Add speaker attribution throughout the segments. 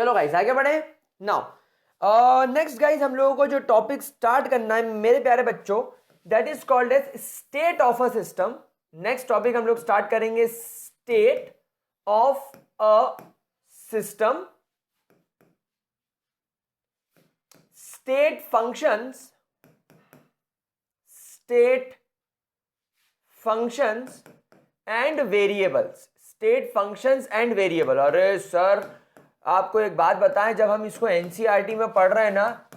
Speaker 1: चलो गाइस आगे बढ़े। नाउ नेक्स्ट गाइस हम लोगों को जो टॉपिक स्टार्ट करना है मेरे प्यारे बच्चों, that is called as state of a system. Next topic हम लोग स्टार्ट करेंगे state of a system. State functions and variables. State functions and variable. अरे सर आपको एक बात बताएं, जब हम इसको एनसीईआरटी में पढ़ रहे हैं ना,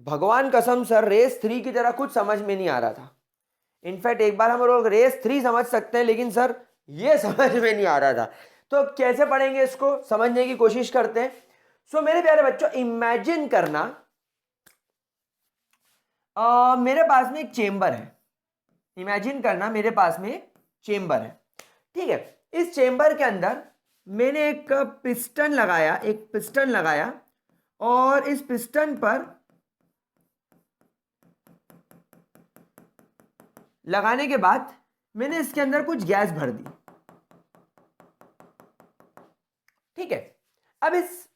Speaker 1: भगवान कसम सर रेस 3 की तरह कुछ समझ में नहीं आ रहा था। इनफैक्ट एक बार हम लोग रेस 3 समझ सकते हैं, लेकिन सर ये समझ में नहीं आ रहा था। तो कैसे पढ़ेंगे इसको, समझने की कोशिश करते हैं। सो मेरे प्यारे बच्चों इमेजिन करना, मेरे पास में एक चेंबर है। इमेजिन करना मेरे पास में चेंबर है, ठीक है। इस चेंबर के अंदर मैंने एक पिस्टन लगाया, और इस पिस्टन पर लगाने के बाद मैंने इसके अंदर कुछ गैस भर दी, ठीक है। अब इस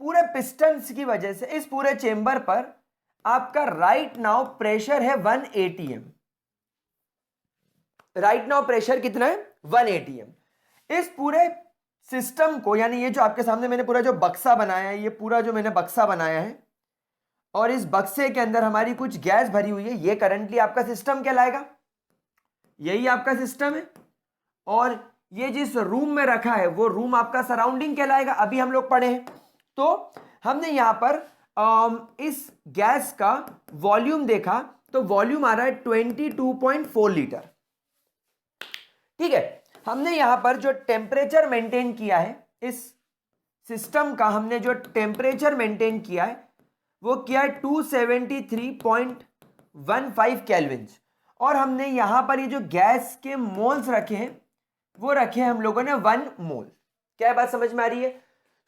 Speaker 1: पूरे पिस्टन्स की वजह से इस पूरे चेंबर पर आपका राइट नाउ प्रेशर है 1 atm। राइट नाउ प्रेशर कितना है? 1 atm। इस पूरे सिस्टम को, यानी ये जो आपके सामने मैंने पूरा जो बक्सा बनाया है, ये पूरा जो मैंने बक्सा बनाया है, और इस बक्से के अंदर हमारी कुछ गैस भरी हुई है, ये करंटली आपका सिस्टम कहलाएगा। यही आपका सिस्टम है, और ये जिस रूम में रखा है वो रूम आपका सराउंडिंग कहलाएगा। अभी हम लोग पढ़े हैं, तो हमने यहां पर इस गैस का वॉल्यूम देखा, तो वॉल्यूम आ रहा है 22.4 लीटर, ठीक है। हमने यहां पर जो टेम्परेचर मेंटेन किया है, इस सिस्टम का हमने जो टेम्परेचर मेंटेन किया है वो किया है 273.15 केल्विन। और हमने यहां पर ये जो गैस के मोल्स रखे हैं वो रखे हैं हम लोगों ने 1 मोल। क्या बात समझ में आ रही है?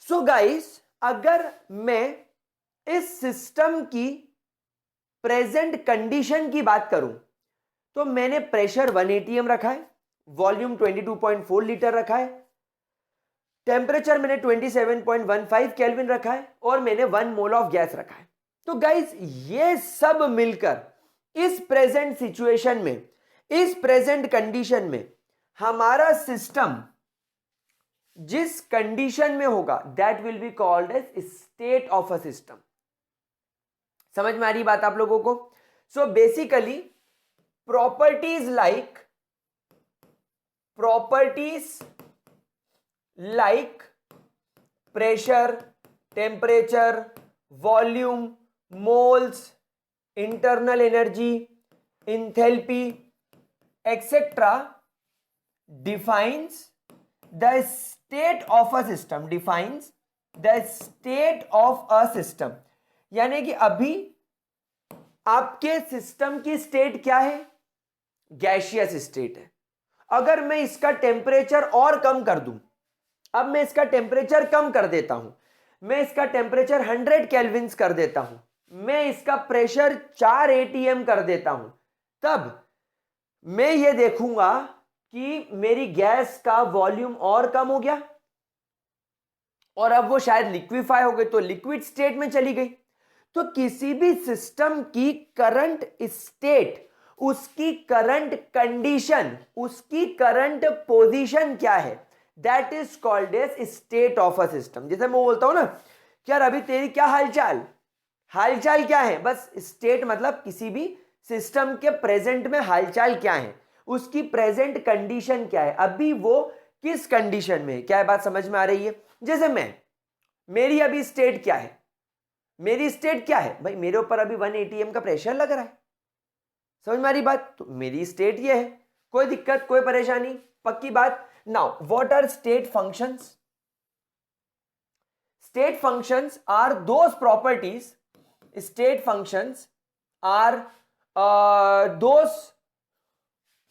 Speaker 1: सो गाइस अगर मैं इस सिस्टम की प्रेजेंट कंडीशन की बात करूं, तो मैंने प्रेशर 1 atm रखा है, वॉल्यूम 22.4 लीटर रखा है, टेम्परेचर मैंने 27.15 केल्विन रखा है, और मैंने 1 मोल ऑफ गैस रखा है। तो गाइस ये सब मिलकर इस प्रेजेंट सिचुएशन में, इस प्रेजेंट कंडीशन में हमारा सिस्टम जिस कंडीशन में होगा that will be called as state of a system. समझ में आ रही बात आप लोगों को? So basically properties like pressure, temperature, volume, moles, internal energy, enthalpy etcetera defines the state of a system। यानी कि अभी आपके सिस्टम की स्टेट क्या है? गैसियस स्टेट है। अगर मैं इसका टेम्परेचर और कम कर दूं, अब मैं इसका टेम्परेचर कम कर देता हूं, मैं इसका टेम्परेचर 100 केल्विन्स कर देता हूं, मैं इसका प्रेशर 4 atm कर देता हूं, तब मैं ये देखूंगा कि मेरी गैस का वॉल्यूम और कम हो गया, और अब वो शायद लिक्विफाई हो गई, तो लिक्विड स्टेट में चली गई। तो किसी भी सिस्टम की करंट स्टेट, उसकी करंट कंडीशन, उसकी करंट पोजीशन क्या है, that is called as state of a system. जैसे मैं बोलता हूं ना कि यार अभी तेरी क्या हालचाल, हालचाल क्या है, बस स्टेट मतलब किसी भी सिस्टम के प्रेजेंट में हालचाल क्या है, उसकी प्रेजेंट कंडीशन क्या है, अभी वो किस कंडीशन में है। क्या बात समझ में आ रही है? जैसे मेरी अभी स्टेट क्या है, मेरी स्टेट क्या है भाई, मेरे ऊपर अभी 1 atm का प्रेशर लग रहा है। समझ में आ रही बात? तो मेरी स्टेट ये है, कोई दिक्कत कोई परेशानी, पक्की बात। Now what are state functions? State functions are those properties, state functions are those,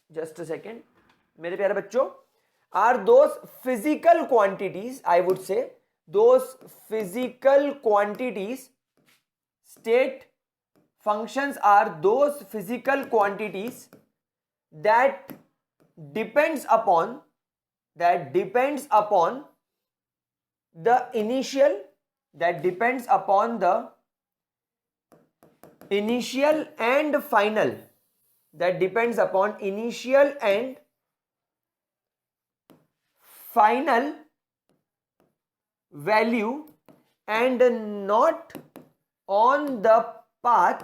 Speaker 1: just a second मेरे प्यारे बच्चों, are those physical quantities, I would say those physical quantities, state functions are those physical quantities that depends upon that depends upon the initial and final, that depends upon initial and final value and not on the path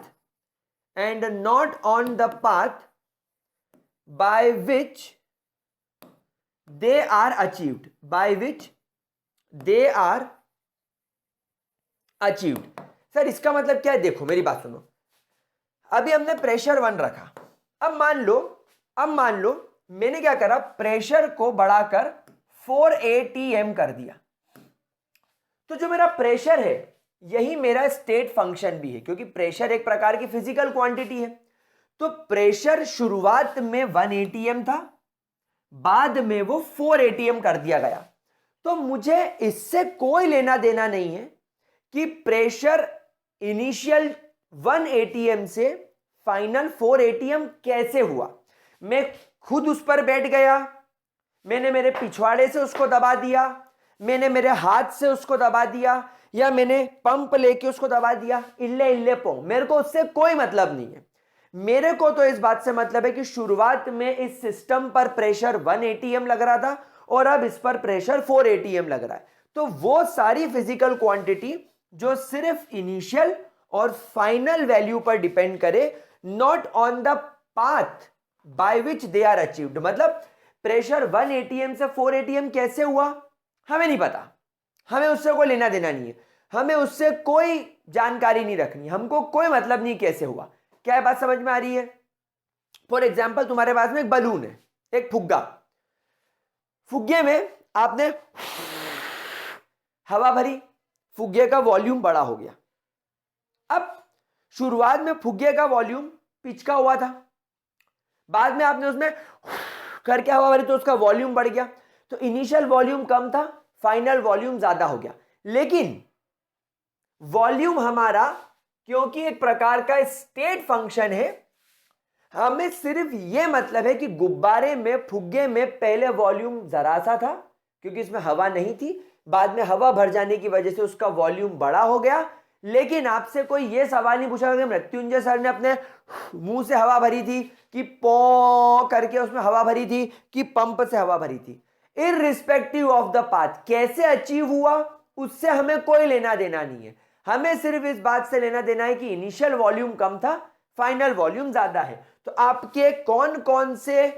Speaker 1: by which they are achieved, sir इसका मतलब क्या है? देखो मेरी बात सुनो, अभी हमने प्रेशर 1 रखा, अब मान लो मैंने क्या करा, प्रेशर को बढ़ाकर 4 atm कर दिया, तो जो मेरा प्रेशर है यही मेरा स्टेट फंक्शन भी है, क्योंकि प्रेशर एक प्रकार की फिजिकल क्वांटिटी है। तो प्रेशर शुरुआत में 1 atm था, बाद में वो 4 atm कर दिया गया। तो मुझे इससे कोई लेना देना नहीं है कि प्रेशर इनिशियल 1 atm से फाइनल 4 atm कैसे हुआ। मैं खुद उस पर बैठ गया, मैंने मेरे पिछवाड़े से उसको दबा दिया, मैंने मेरे हाथ से उसको दबा दिया, या मैंने पंप लेके उसको दबा दिया, इल्ले पो, मेरे को उससे कोई मतलब नहीं है। मेरे को तो इस बात से मतलब है कि शुरुआत में इस सिस्टम पर प्रेशर 1 atm लग रहा था और अब इस पर प्रेशर 4 atm लग रहा है। तो वो सारी फिजिकल क्वांटिटी जो सिर्फ इनिशियल और फाइनल वैल्यू पर डिपेंड करे, not on the path by which they are achieved. मतलब प्रेशर 1 atm से 4 atm कैसे हुआ हमें नहीं पता, हमें उससे कोई लेना देना नहीं है, हमें उससे कोई जानकारी नहीं रखनी, हमको कोई मतलब नहीं कैसे हुआ। क्या बात समझ में आ रही है? फॉर एग्जाम्पल तुम्हारे पास में एक बलून है, एक फुग्गे में आपने हवा भरी, फुग्गे का वॉल्यूम बड़ा हो गया। अब शुरुआत में फुग्गे का वॉल्यूम पिचका हुआ था, बाद में आपने उसमें करके हवा भरी तो उसका वॉल्यूम बढ़ गया। तो इनिशियल वॉल्यूम कम था, फाइनल वॉल्यूम ज्यादा हो गया। लेकिन वॉल्यूम हमारा क्योंकि एक प्रकार का स्टेट फंक्शन है, हमें सिर्फ यह मतलब है कि गुब्बारे में, फुग्गे में पहले वॉल्यूम जरा सा था क्योंकि इसमें हवा नहीं थी, बाद में हवा भर जाने की वजह से उसका वॉल्यूम बड़ा हो गया। लेकिन आपसे कोई यह सवाल नहीं पूछा कि मृत्युंजय सर ने अपने मुंह से हवा भरी थी कि पौ करके उसमें हवा भरी थी कि पंप से हवा भरी थी। इररिस्पेक्टिव ऑफ द पाथ कैसे अचीव हुआ उससे हमें कोई लेना देना नहीं है, हमें सिर्फ इस बात से लेना देना है कि इनिशियल वॉल्यूम कम था, फाइनल वॉल्यूम ज्यादा है। तो आपके कौन कौन से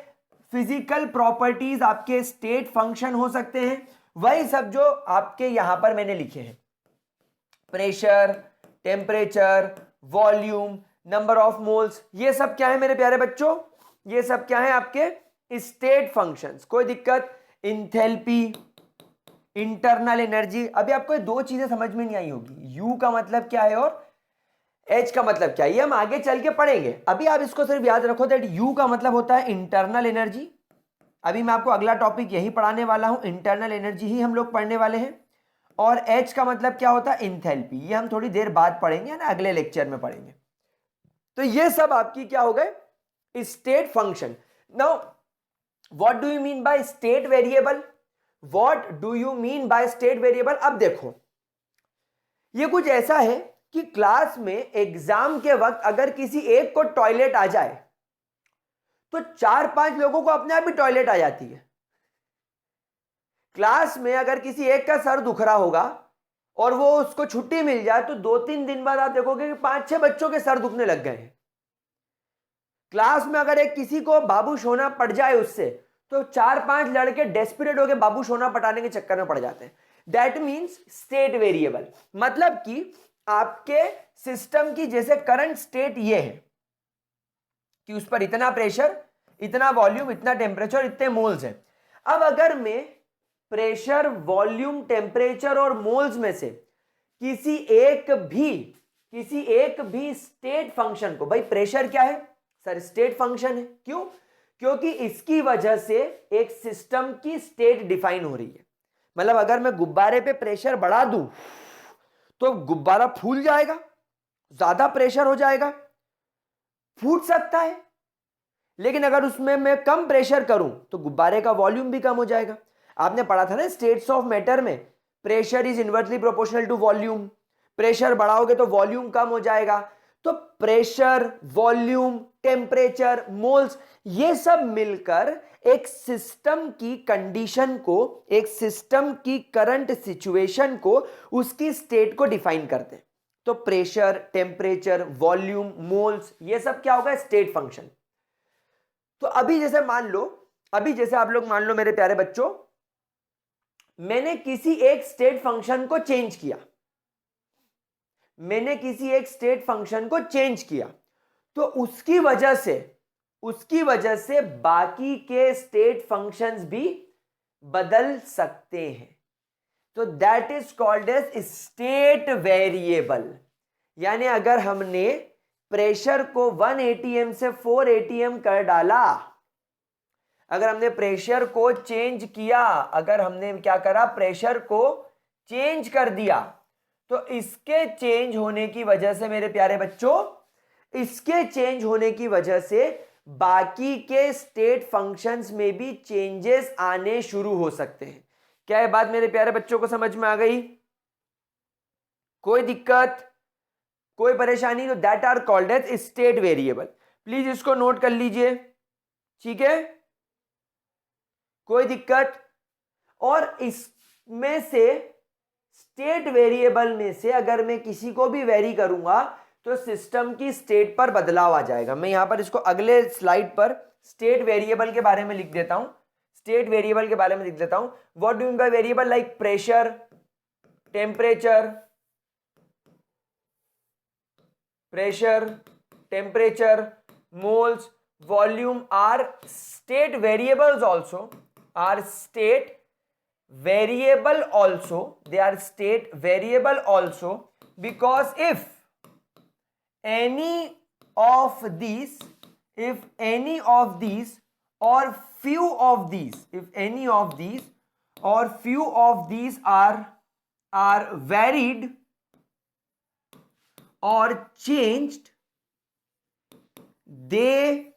Speaker 1: फिजिकल प्रॉपर्टीज आपके स्टेट फंक्शन हो सकते हैं, वही सब जो आपके यहां पर मैंने लिखे हैं। Pressure, temperature, volume, number of moles, ये सब क्या है मेरे प्यारे बच्चों? ये सब क्या है? आपके स्टेट फंक्शंस। कोई दिक्कत? Enthalpy, internal energy. अभी आपको ये दो चीजें समझ में नहीं आई होगी, U का मतलब क्या है और H का मतलब क्या है, ये हम आगे चल के पढ़ेंगे। अभी आप इसको सिर्फ याद रखो दैट U का मतलब होता है इंटरनल एनर्जी। अभी मैं आपको अगला टॉपिक यही पढ़ाने वाला हूं, इंटरनल एनर्जी ही हम लोग पढ़ने वाले हैं। और H का मतलब क्या होता है? इंथैल्पी। ये हम थोड़ी देर बाद पढ़ेंगे ना, अगले लेक्चर में पढ़ेंगे। तो ये सब आपकी क्या हो गए? State function. Now what do you mean by state variable? What do you mean by state variable? अब देखो, ये कुछ ऐसा है कि क्लास में एग्जाम के वक्त अगर किसी एक को टॉयलेट आ जाए तो 4-5 लोगों को अपने आप ही टॉयलेट आ जाती है। क्लास में अगर किसी एक का सर दुख रहा होगा और वो उसको छुट्टी मिल जाए तो 2-3 दिन बाद आप देखोगे कि 5-6 बच्चों के सर दुखने लग गए हैं। क्लास में अगर एक किसी को बाबू सोना पड़ जाए उससे, तो 4-5 लड़के डेस्परेट होकर बाबू सोना पटाने के चक्कर में पड़ जाते हैं। दैट मीन्स स्टेट वेरिएबल, मतलब कि आपके सिस्टम की जैसे करंट स्टेट ये है कि उस पर इतना प्रेशर, इतना वॉल्यूम, इतना टेम्परेचर, इतने मोल्स हैं। अब अगर मैं प्रेशर, वॉल्यूम, टेम्परेचर और मोल्स में से किसी एक भी स्टेट फंक्शन को, भाई प्रेशर क्या है सर? स्टेट फंक्शन है। क्यों? क्योंकि इसकी वजह से एक सिस्टम की स्टेट डिफाइन हो रही है। मतलब अगर मैं गुब्बारे पे प्रेशर बढ़ा दूं तो गुब्बारा फूल जाएगा, ज्यादा प्रेशर हो जाएगा, फूट सकता है। लेकिन अगर उसमें मैं कम प्रेशर करूं तो गुब्बारे का वॉल्यूम भी कम हो जाएगा। आपने पढ़ा था ना स्टेट्स ऑफ मैटर में, pressure is inversely proportional to volume, pressure बढ़ाओगे तो वॉल्यूम कम हो जाएगा। तो प्रेशर, वॉल्यूम, टेम्परेचर, मोल्स, ये सब मिलकर एक सिस्टम की कंडीशन को, एक सिस्टम की करंट सिचुएशन को, उसकी स्टेट को डिफाइन करते हैं। तो प्रेशर, टेम्परेचर, वॉल्यूम, मोल्स, ये सब क्या होगा? State function. तो अभी जैसे मान लो, अभी जैसे आप लोग मान लो मेरे प्यारे बच्चों, मैंने किसी एक स्टेट फंक्शन को चेंज किया, मैंने किसी एक स्टेट फंक्शन को चेंज किया, तो उसकी वजह से बाकी के स्टेट फंक्शंस भी बदल सकते हैं। तो that is called as state variable. यानी अगर हमने प्रेशर को 1 atm से 4 atm कर डाला, अगर हमने प्रेशर को चेंज किया, अगर हमने क्या करा, प्रेशर को चेंज कर दिया, तो इसके चेंज होने की वजह से मेरे प्यारे बच्चों, इसके चेंज होने की वजह से बाकी के स्टेट फंक्शंस में भी चेंजेस आने शुरू हो सकते हैं। क्या ये बात मेरे प्यारे बच्चों को समझ में आ गई? कोई दिक्कत, कोई परेशानी? तो that are called as state variable. Please इसको नोट कर लीजिए, ठीक है? कोई दिक्कत? और इसमें से स्टेट वेरिएबल में से अगर मैं किसी को भी वेरी करूंगा तो सिस्टम की स्टेट पर बदलाव आ जाएगा। मैं यहां पर इसको अगले स्लाइड पर स्टेट वेरिएबल के बारे में लिख देता हूं, स्टेट वेरिएबल के बारे में लिख देता हूं। What do mean by variable? Like pressure, temperature, moles, volume are state variables also, are state variable also, they are state variable also, because if any of these or few of these, if any of these or few of these are varied or changed, they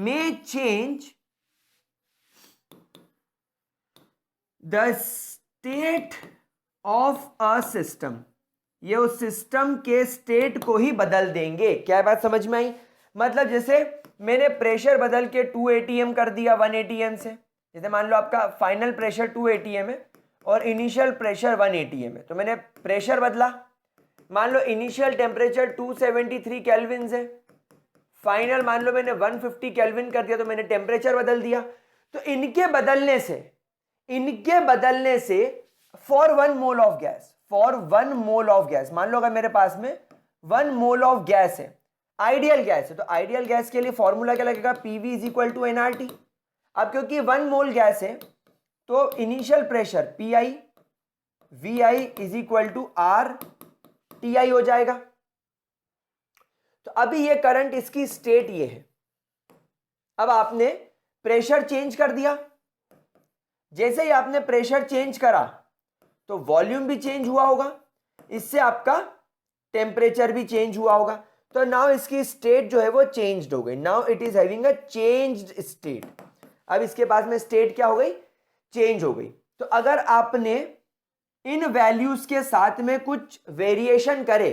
Speaker 1: may change the state of a system। ये उस system के state को ही बदल देंगे। क्या बात समझ में आई? मतलब जैसे मैंने प्रेशर बदल के 2 atm कर दिया 1 atm से, जैसे मान लो आपका फाइनल प्रेशर 2 atm है और इनिशियल प्रेशर 1 atm है, तो मैंने प्रेशर बदला। मान लो इनिशियल टेम्परेचर 273 केल्विन है, फाइनल मान लो मैंने 150 केल्विन कर दिया, तो मैंने टेम्परेचर बदल दिया। तो इनके बदलने से फॉर 1 मोल ऑफ गैस, मान लो अगर मेरे पास में 1 मोल ऑफ गैस है, आइडियल गैस है, तो आइडियल गैस के लिए फॉर्मूला क्या लगेगा? PV is equal to NRT. अब क्योंकि 1 मोल गैस है तो initial pressure PI VI is equal to R TI हो जाएगा। तो अभी ये करंट, इसकी स्टेट ये है। अब आपने प्रेशर चेंज कर दिया, जैसे ही आपने प्रेशर चेंज करा तो वॉल्यूम भी चेंज हुआ होगा, इससे आपका टेम्परेचर भी चेंज हुआ होगा। तो नाउ इसकी स्टेट जो है वो चेंज्ड हो गई। Now it is having a changed state. अब इसके पास में स्टेट क्या हो गई? चेंज हो गई। तो अगर आपने इन वैल्यूज के साथ में कुछ वेरिएशन करे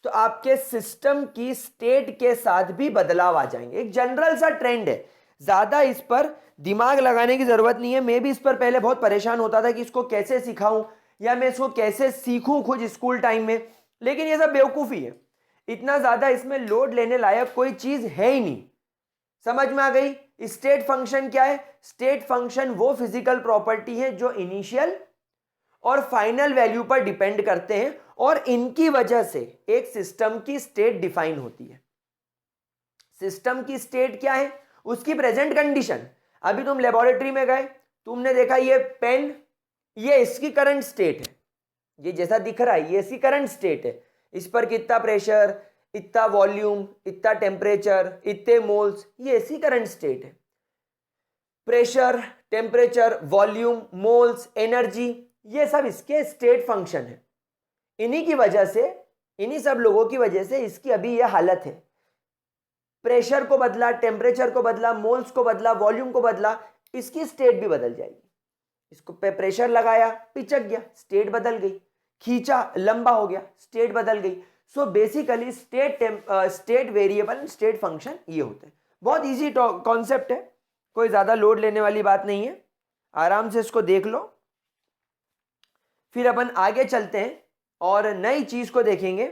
Speaker 1: तो आपके सिस्टम की स्टेट के साथ भी बदलाव आ जाएंगे। एक जनरल सा ट्रेंड है, ज्यादा इस पर दिमाग लगाने की जरूरत नहीं है। मैं भी इस पर पहले बहुत परेशान होता था कि इसको कैसे सिखाऊं या मैं इसको कैसे सीखूं खुद स्कूल टाइम में, लेकिन ये सब बेवकूफी है। इतना ज्यादा इसमें लोड लेने लायक कोई चीज है ही नहीं। समझ में आ गई? स्टेट फंक्शन क्या है? स्टेट फंक्शन वो फिजिकल प्रॉपर्टी है जो इनिशियल और फाइनल वैल्यू पर डिपेंड करते हैं और इनकी वजह से एक सिस्टम की स्टेट डिफाइन होती है। सिस्टम की स्टेट क्या है? उसकी प्रेजेंट कंडीशन। अभी तुम लेबोरेटरी में गए, तुमने देखा ये पेन, ये इसकी करंट स्टेट है, ये जैसा दिख रहा है ये इसकी करंट स्टेट है। इस पर कितना प्रेशर, इतना वॉल्यूम, इतना टेम्परेचर, इतने मोल्स, ये इसकी करंट स्टेट है। Pressure, temperature, volume, moles, energy, ये सब इसके स्टेट फंक्शन है। इन्हीं की वजह से, इन्हीं सब लोगों की वजह से इसकी अभी यह हालत है। प्रेशर को बदला, टेम्परेचर को बदला, मोल्स को बदला, वॉल्यूम को बदला, इसकी स्टेट भी बदल जाएगी। इसको पे प्रेशर लगाया, पिचक गया, स्टेट बदल गई, खींचा, लंबा हो गया, स्टेट बदल गई। So basically state variable, state function ये होते हैं। बहुत इजी कॉन्सेप्ट है, कोई ज्यादा लोड लेने वाली बात नहीं है, आराम से इसको देख लो। फिर अपन आगे चलते हैं और नई चीज को देखेंगे,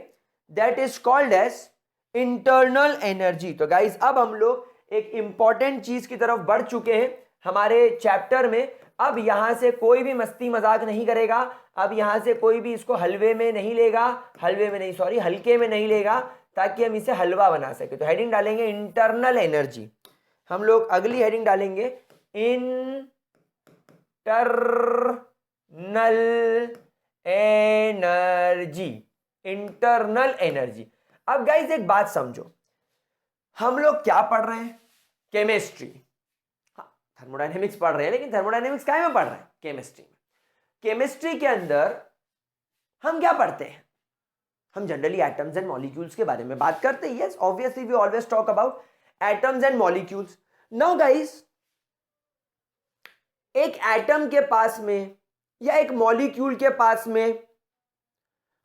Speaker 1: that is called as internal energy. तो गाइज अब हम लोग एक इंपॉर्टेंट चीज की तरफ बढ़ चुके हैं हमारे चैप्टर में। अब यहां से कोई भी मस्ती मजाक नहीं करेगा, अब यहां से कोई भी इसको हलवे में नहीं लेगा, हलवे में नहीं, सॉरी, हल्के में नहीं लेगा, ताकि हम इसे हलवा बना सके। तो हेडिंग डालेंगे इंटरनल एनर्जी। हम लोग अगली हेडिंग डालेंगे इंटरनल एनर्जी। Internal energy. अब गाइज एक बात समझो, हम लोग क्या पढ़ रहे हैं? केमिस्ट्री। थर्मोडायनेमिक्स पढ़ रहे हैं, लेकिन थर्मोडायनेमिक्स काय में पढ़ रहे हैं? केमिस्ट्री में। केमिस्ट्री के अंदर हम क्या पढ़ते हैं? हम जनरली एटम्स एंड मॉलिक्यूल्स के बारे में बात करते हैं। Yes, obviously we always talk about atoms and molecules. Now guys, एक एटम के पास में या एक मॉलिक्यूल के पास में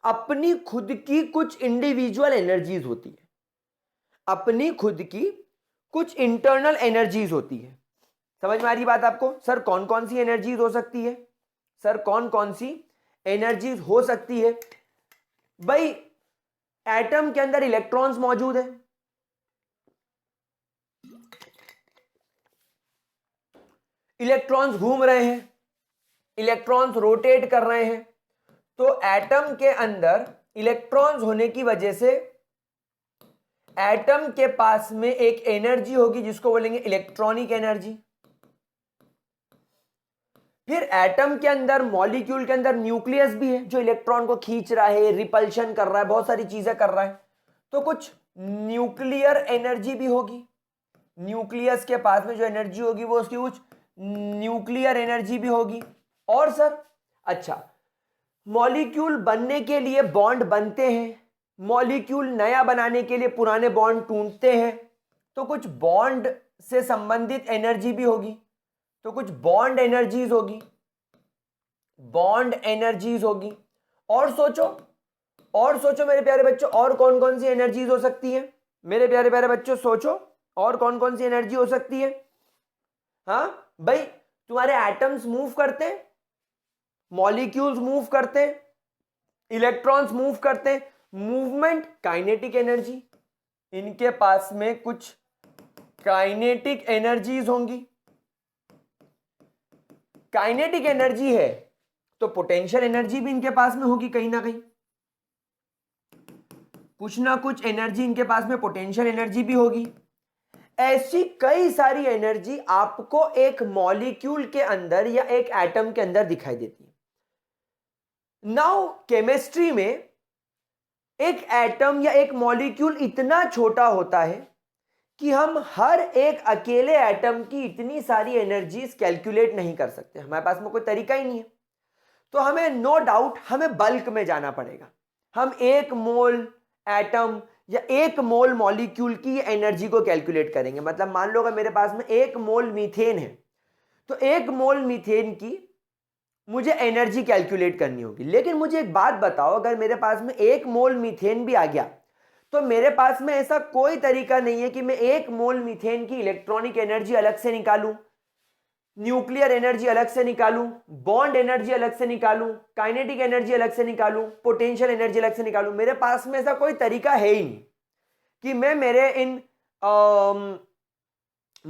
Speaker 1: अपनी खुद की कुछ इंडिविजुअल एनर्जीज होती है, अपनी खुद की कुछ इंटरनल एनर्जीज होती है। समझ में आ रही बात आपको? सर कौन कौन सी एनर्जीज हो सकती है? सर कौन कौन सी एनर्जीज हो सकती है? भाई एटम के अंदर इलेक्ट्रॉन्स मौजूद है, इलेक्ट्रॉन्स घूम रहे हैं, इलेक्ट्रॉन्स रोटेट कर रहे हैं। तो एटम के अंदर इलेक्ट्रॉन्स होने की वजह से एटम के पास में एक एनर्जी होगी जिसको बोलेंगे इलेक्ट्रॉनिक एनर्जी। फिर एटम के अंदर, मॉलिक्यूल के अंदर न्यूक्लियस भी है जो इलेक्ट्रॉन को खींच रहा है, रिपल्शन कर रहा है, बहुत सारी चीजें कर रहा है। तो कुछ न्यूक्लियर एनर्जी भी होगी। न्यूक्लियस के पास में जो एनर्जी होगी वो उसकी कुछ न्यूक्लियर एनर्जी भी होगी। और सर अच्छा, मॉलिक्यूल बनने के लिए बॉन्ड बनते हैं, मॉलिक्यूल नया बनाने के लिए पुराने बॉन्ड टूटते हैं, तो कुछ बॉन्ड से संबंधित एनर्जी भी होगी। तो कुछ बॉन्ड एनर्जीज होगी, बॉन्ड एनर्जीज होगी। और सोचो, और सोचो मेरे प्यारे बच्चों, और कौन कौन सी एनर्जीज हो सकती है? मेरे प्यारे प्यारे बच्चों सोचो, और कौन कौन सी एनर्जी हो सकती है? हाँ भाई, तुम्हारे एटम्स मूव करते हैं, मॉलिक्यूल्स मूव करते हैं, इलेक्ट्रॉन्स मूव करते हैं, मूवमेंट काइनेटिक एनर्जी। इनके पास में कुछ काइनेटिक एनर्जीज होंगी। काइनेटिक एनर्जी है तो पोटेंशियल एनर्जी भी इनके पास में होगी, कहीं ना कहीं कुछ ना कुछ एनर्जी इनके पास में पोटेंशियल एनर्जी भी होगी। ऐसी कई सारी एनर्जी आपको एक मॉलिक्यूल के अंदर या एक एटम के अंदर दिखाई देती है। नाउ केमिस्ट्री में एक एटम या एक मॉलिक्यूल इतना छोटा होता है कि हम हर एक अकेले एटम की इतनी सारी एनर्जीज कैलकुलेट नहीं कर सकते, हमारे पास में कोई तरीका ही नहीं है। तो हमें नो डाउट हमें बल्क में जाना पड़ेगा। हम एक मोल एटम या एक मोल मॉलिक्यूल की एनर्जी को कैलकुलेट करेंगे। मतलब मान लो अगर मेरे पास में एक मोल मीथेन है, तो एक मोल मीथेन की मुझे एनर्जी कैलकुलेट करनी होगी। लेकिन मुझे एक बात बताओ, अगर मेरे पास में एक मोल मीथेन भी आ गया, तो मेरे पास में ऐसा कोई तरीका नहीं है कि मैं एक मोल मीथेन की इलेक्ट्रॉनिक एनर्जी अलग से निकालूं, न्यूक्लियर एनर्जी अलग से निकालूं, बॉन्ड एनर्जी अलग से निकालूं, काइनेटिक एनर्जी अलग से निकालूं, पोटेंशियल एनर्जी अलग से निकालूं। मेरे पास में ऐसा कोई तरीका है ही नहीं कि मैं मेरे इन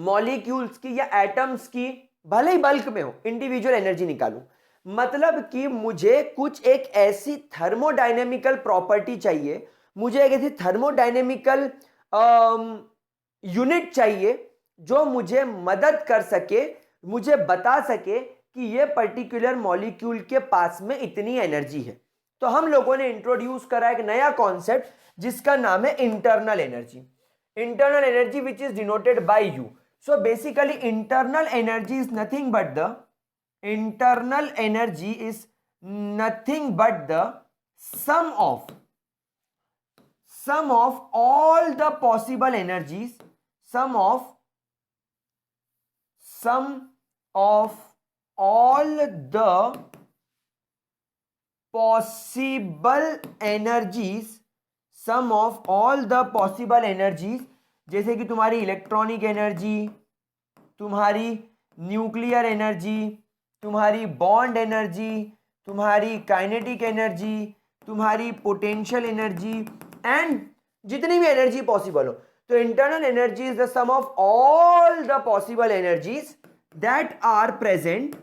Speaker 1: मॉलिक्यूल्स की या एटम्स की, भले ही बल्क में हो, इंडिविजुअल एनर्जी निकालूं। मतलब कि मुझे कुछ एक ऐसी थर्मोडायनेमिकल प्रॉपर्टी चाहिए, मुझे एक ऐसी थर्मोडायनेमिकल यूनिट चाहिए जो मुझे मदद कर सके, मुझे बता सके कि ये पर्टिकुलर मॉलिक्यूल के पास में इतनी एनर्जी है। तो हम लोगों ने इंट्रोड्यूस करा एक नया कॉन्सेप्ट जिसका नाम है internal energy. Internal energy which is denoted by you. So basically internal energy is nothing but the, internal energy is nothing but the sum of all the possible energies, sum of all the possible energies, sum of all the possible energies, जैसे कि तुम्हारी electronic energy, तुम्हारी nuclear energy, तुम्हारी bond energy, तुम्हारी kinetic energy, तुम्हारी potential energy and जितनी भी energy possible हो. तो internal energy is the sum of all the possible energies that are present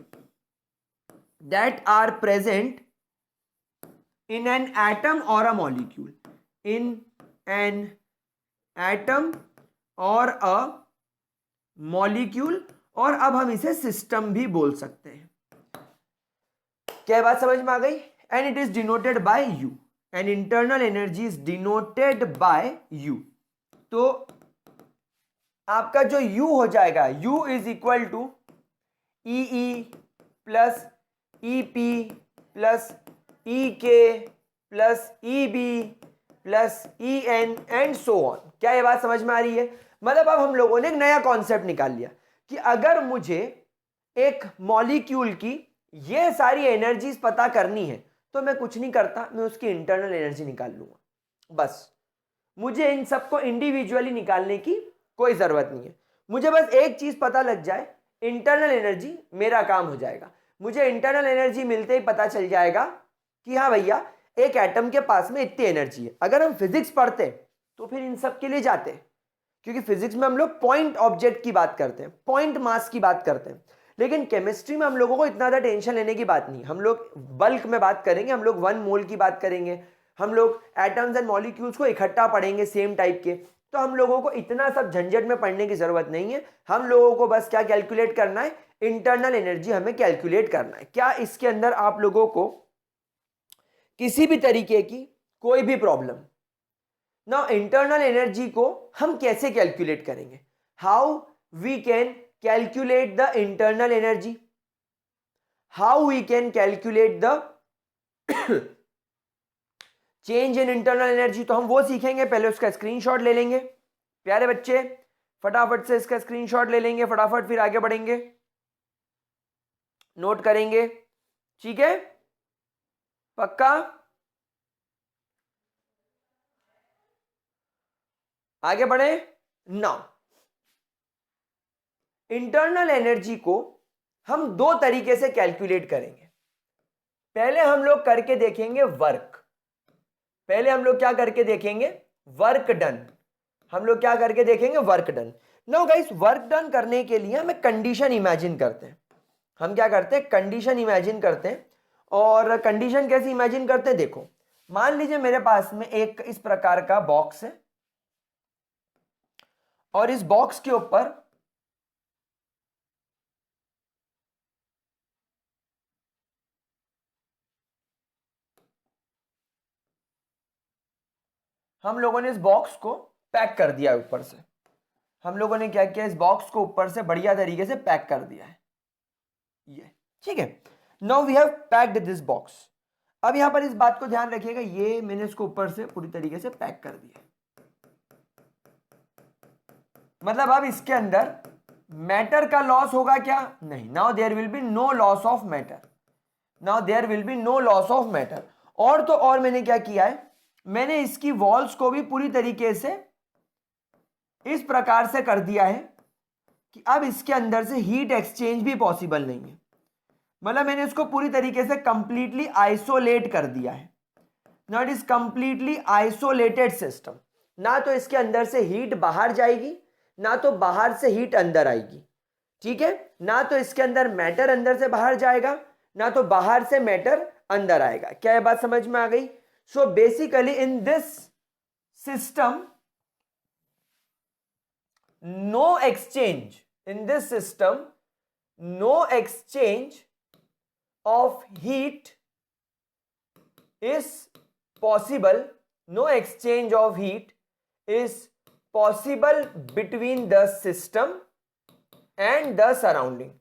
Speaker 1: in an atom or a molecule, in an atom or a molecule, और अब हम इसे system भी बोल सकते हैं. क्या बात समझ में आ गई? And it is denoted by U, and internal energy is denoted by U. तो आपका जो यू हो जाएगा, U is equal to E plus E P plus E K plus E B plus E N and so on. क्या ये बात समझ में आ रही है? मतलब अब हम लोगों ने एक नया कॉन्सेप्ट निकाल लिया कि अगर मुझे एक मॉलिक्यूल की ये सारी एनर्जीज पता करनी है तो मैं कुछ नहीं करता, मैं उसकी इंटरनल एनर्जी निकाल लूंगा. बस मुझे इन सबको इंडिविजुअली निकालने की कोई जरूरत नहीं है. मुझे बस एक चीज पता लग जाए, इंटरनल एनर्जी, मेरा काम हो जाएगा. मुझे इंटरनल एनर्जी मिलते ही पता चल जाएगा कि हाँ भैया एक एटम के पास में इतनी एनर्जी है. अगर हम फिजिक्स पढ़ते तो फिर इन सब के लिए जाते, क्योंकि फिजिक्स में हम लोग पॉइंट ऑब्जेक्ट की बात करते हैं, पॉइंट मास की बात करते हैं. लेकिन केमिस्ट्री में हम लोगों को इतना ज़्यादा टेंशन लेने की बात नहीं. हम लोग बल्क में बात करेंगे, हम लोग 1 मोल की बात करेंगे, हम लोग एटम्स एंड मॉलिक्यूल्स को इकट्ठा पढ़ेंगे सेम टाइप के. तो हम लोगों को इतना सब झंझट में पढ़ने की जरूरत नहीं है. हम लोगों को बस क्या कैलकुलेट करना है, इंटरनल एनर्जी हमें कैलकुलेट करना है. क्या इसके अंदर आप लोगों को किसी भी तरीके की कोई भी प्रॉब्लम? नाउ इंटरनल एनर्जी को हम कैसे कैलकुलेट करेंगे? How we can calculate the internal energy, how we can calculate the change in internal energy. तो हम वो सीखेंगे. पहले उसका स्क्रीनशॉट ले लेंगे प्यारे बच्चे, फटाफट से इसका स्क्रीनशॉट ले लेंगे फटाफट, फिर आगे बढ़ेंगे, नोट करेंगे. ठीक है, पक्का? आगे बढ़े. नाउ इंटरनल एनर्जी को हम 2 तरीके से कैलकुलेट करेंगे. पहले हम लोग करके देखेंगे वर्क. पहले हम लोग क्या करके देखेंगे? Work done. हम लोग क्या करके देखेंगे? Work done. Now guys, work done करने के लिए हम एक कंडीशन इमेजिन करते हैं. हम क्या करते हैं? कंडीशन इमेजिन करते हैं. और कंडीशन कैसे इमेजिन करते हैं? देखो, मान लीजिए मेरे पास में एक इस प्रकार का बॉक्स है, और इस बॉक्स के ऊपर हम लोगों ने इस बॉक्स को पैक कर दिया है. ऊपर से हम लोगों ने क्या किया? इस बॉक्स को ऊपर से बढ़िया तरीके से पैक कर दिया है. ये ठीक है. Now we have packed this box. अब यहां पर इस बात को ध्यान रखिएगा, ये मैंने इसको ऊपर से पूरी तरीके से पैक कर दिया. मतलब अब इसके अंदर मैटर का लॉस होगा क्या? नहीं. Now there will be no loss of matter. Now there will be no loss of matter. और तो और मैंने क्या किया है, मैंने इसकी वॉल्स को भी पूरी तरीके से इस प्रकार से कर दिया है कि अब इसके अंदर से हीट एक्सचेंज भी पॉसिबल नहीं है. मतलब मैंने इसको पूरी तरीके से कंप्लीटली आइसोलेट कर दिया है. Now it is completely isolated system. ना तो इसके अंदर से हीट बाहर जाएगी, ना तो बाहर से हीट अंदर आएगी. ठीक है, ना तो इसके अंदर मैटर अंदर से बाहर जाएगा, ना तो बाहर से मैटर अंदर आएगा. क्या ये बात समझ में आ गई? So basically in this system no exchange, in this system no exchange of heat is possible. No exchange of heat is possible between the system and the surrounding,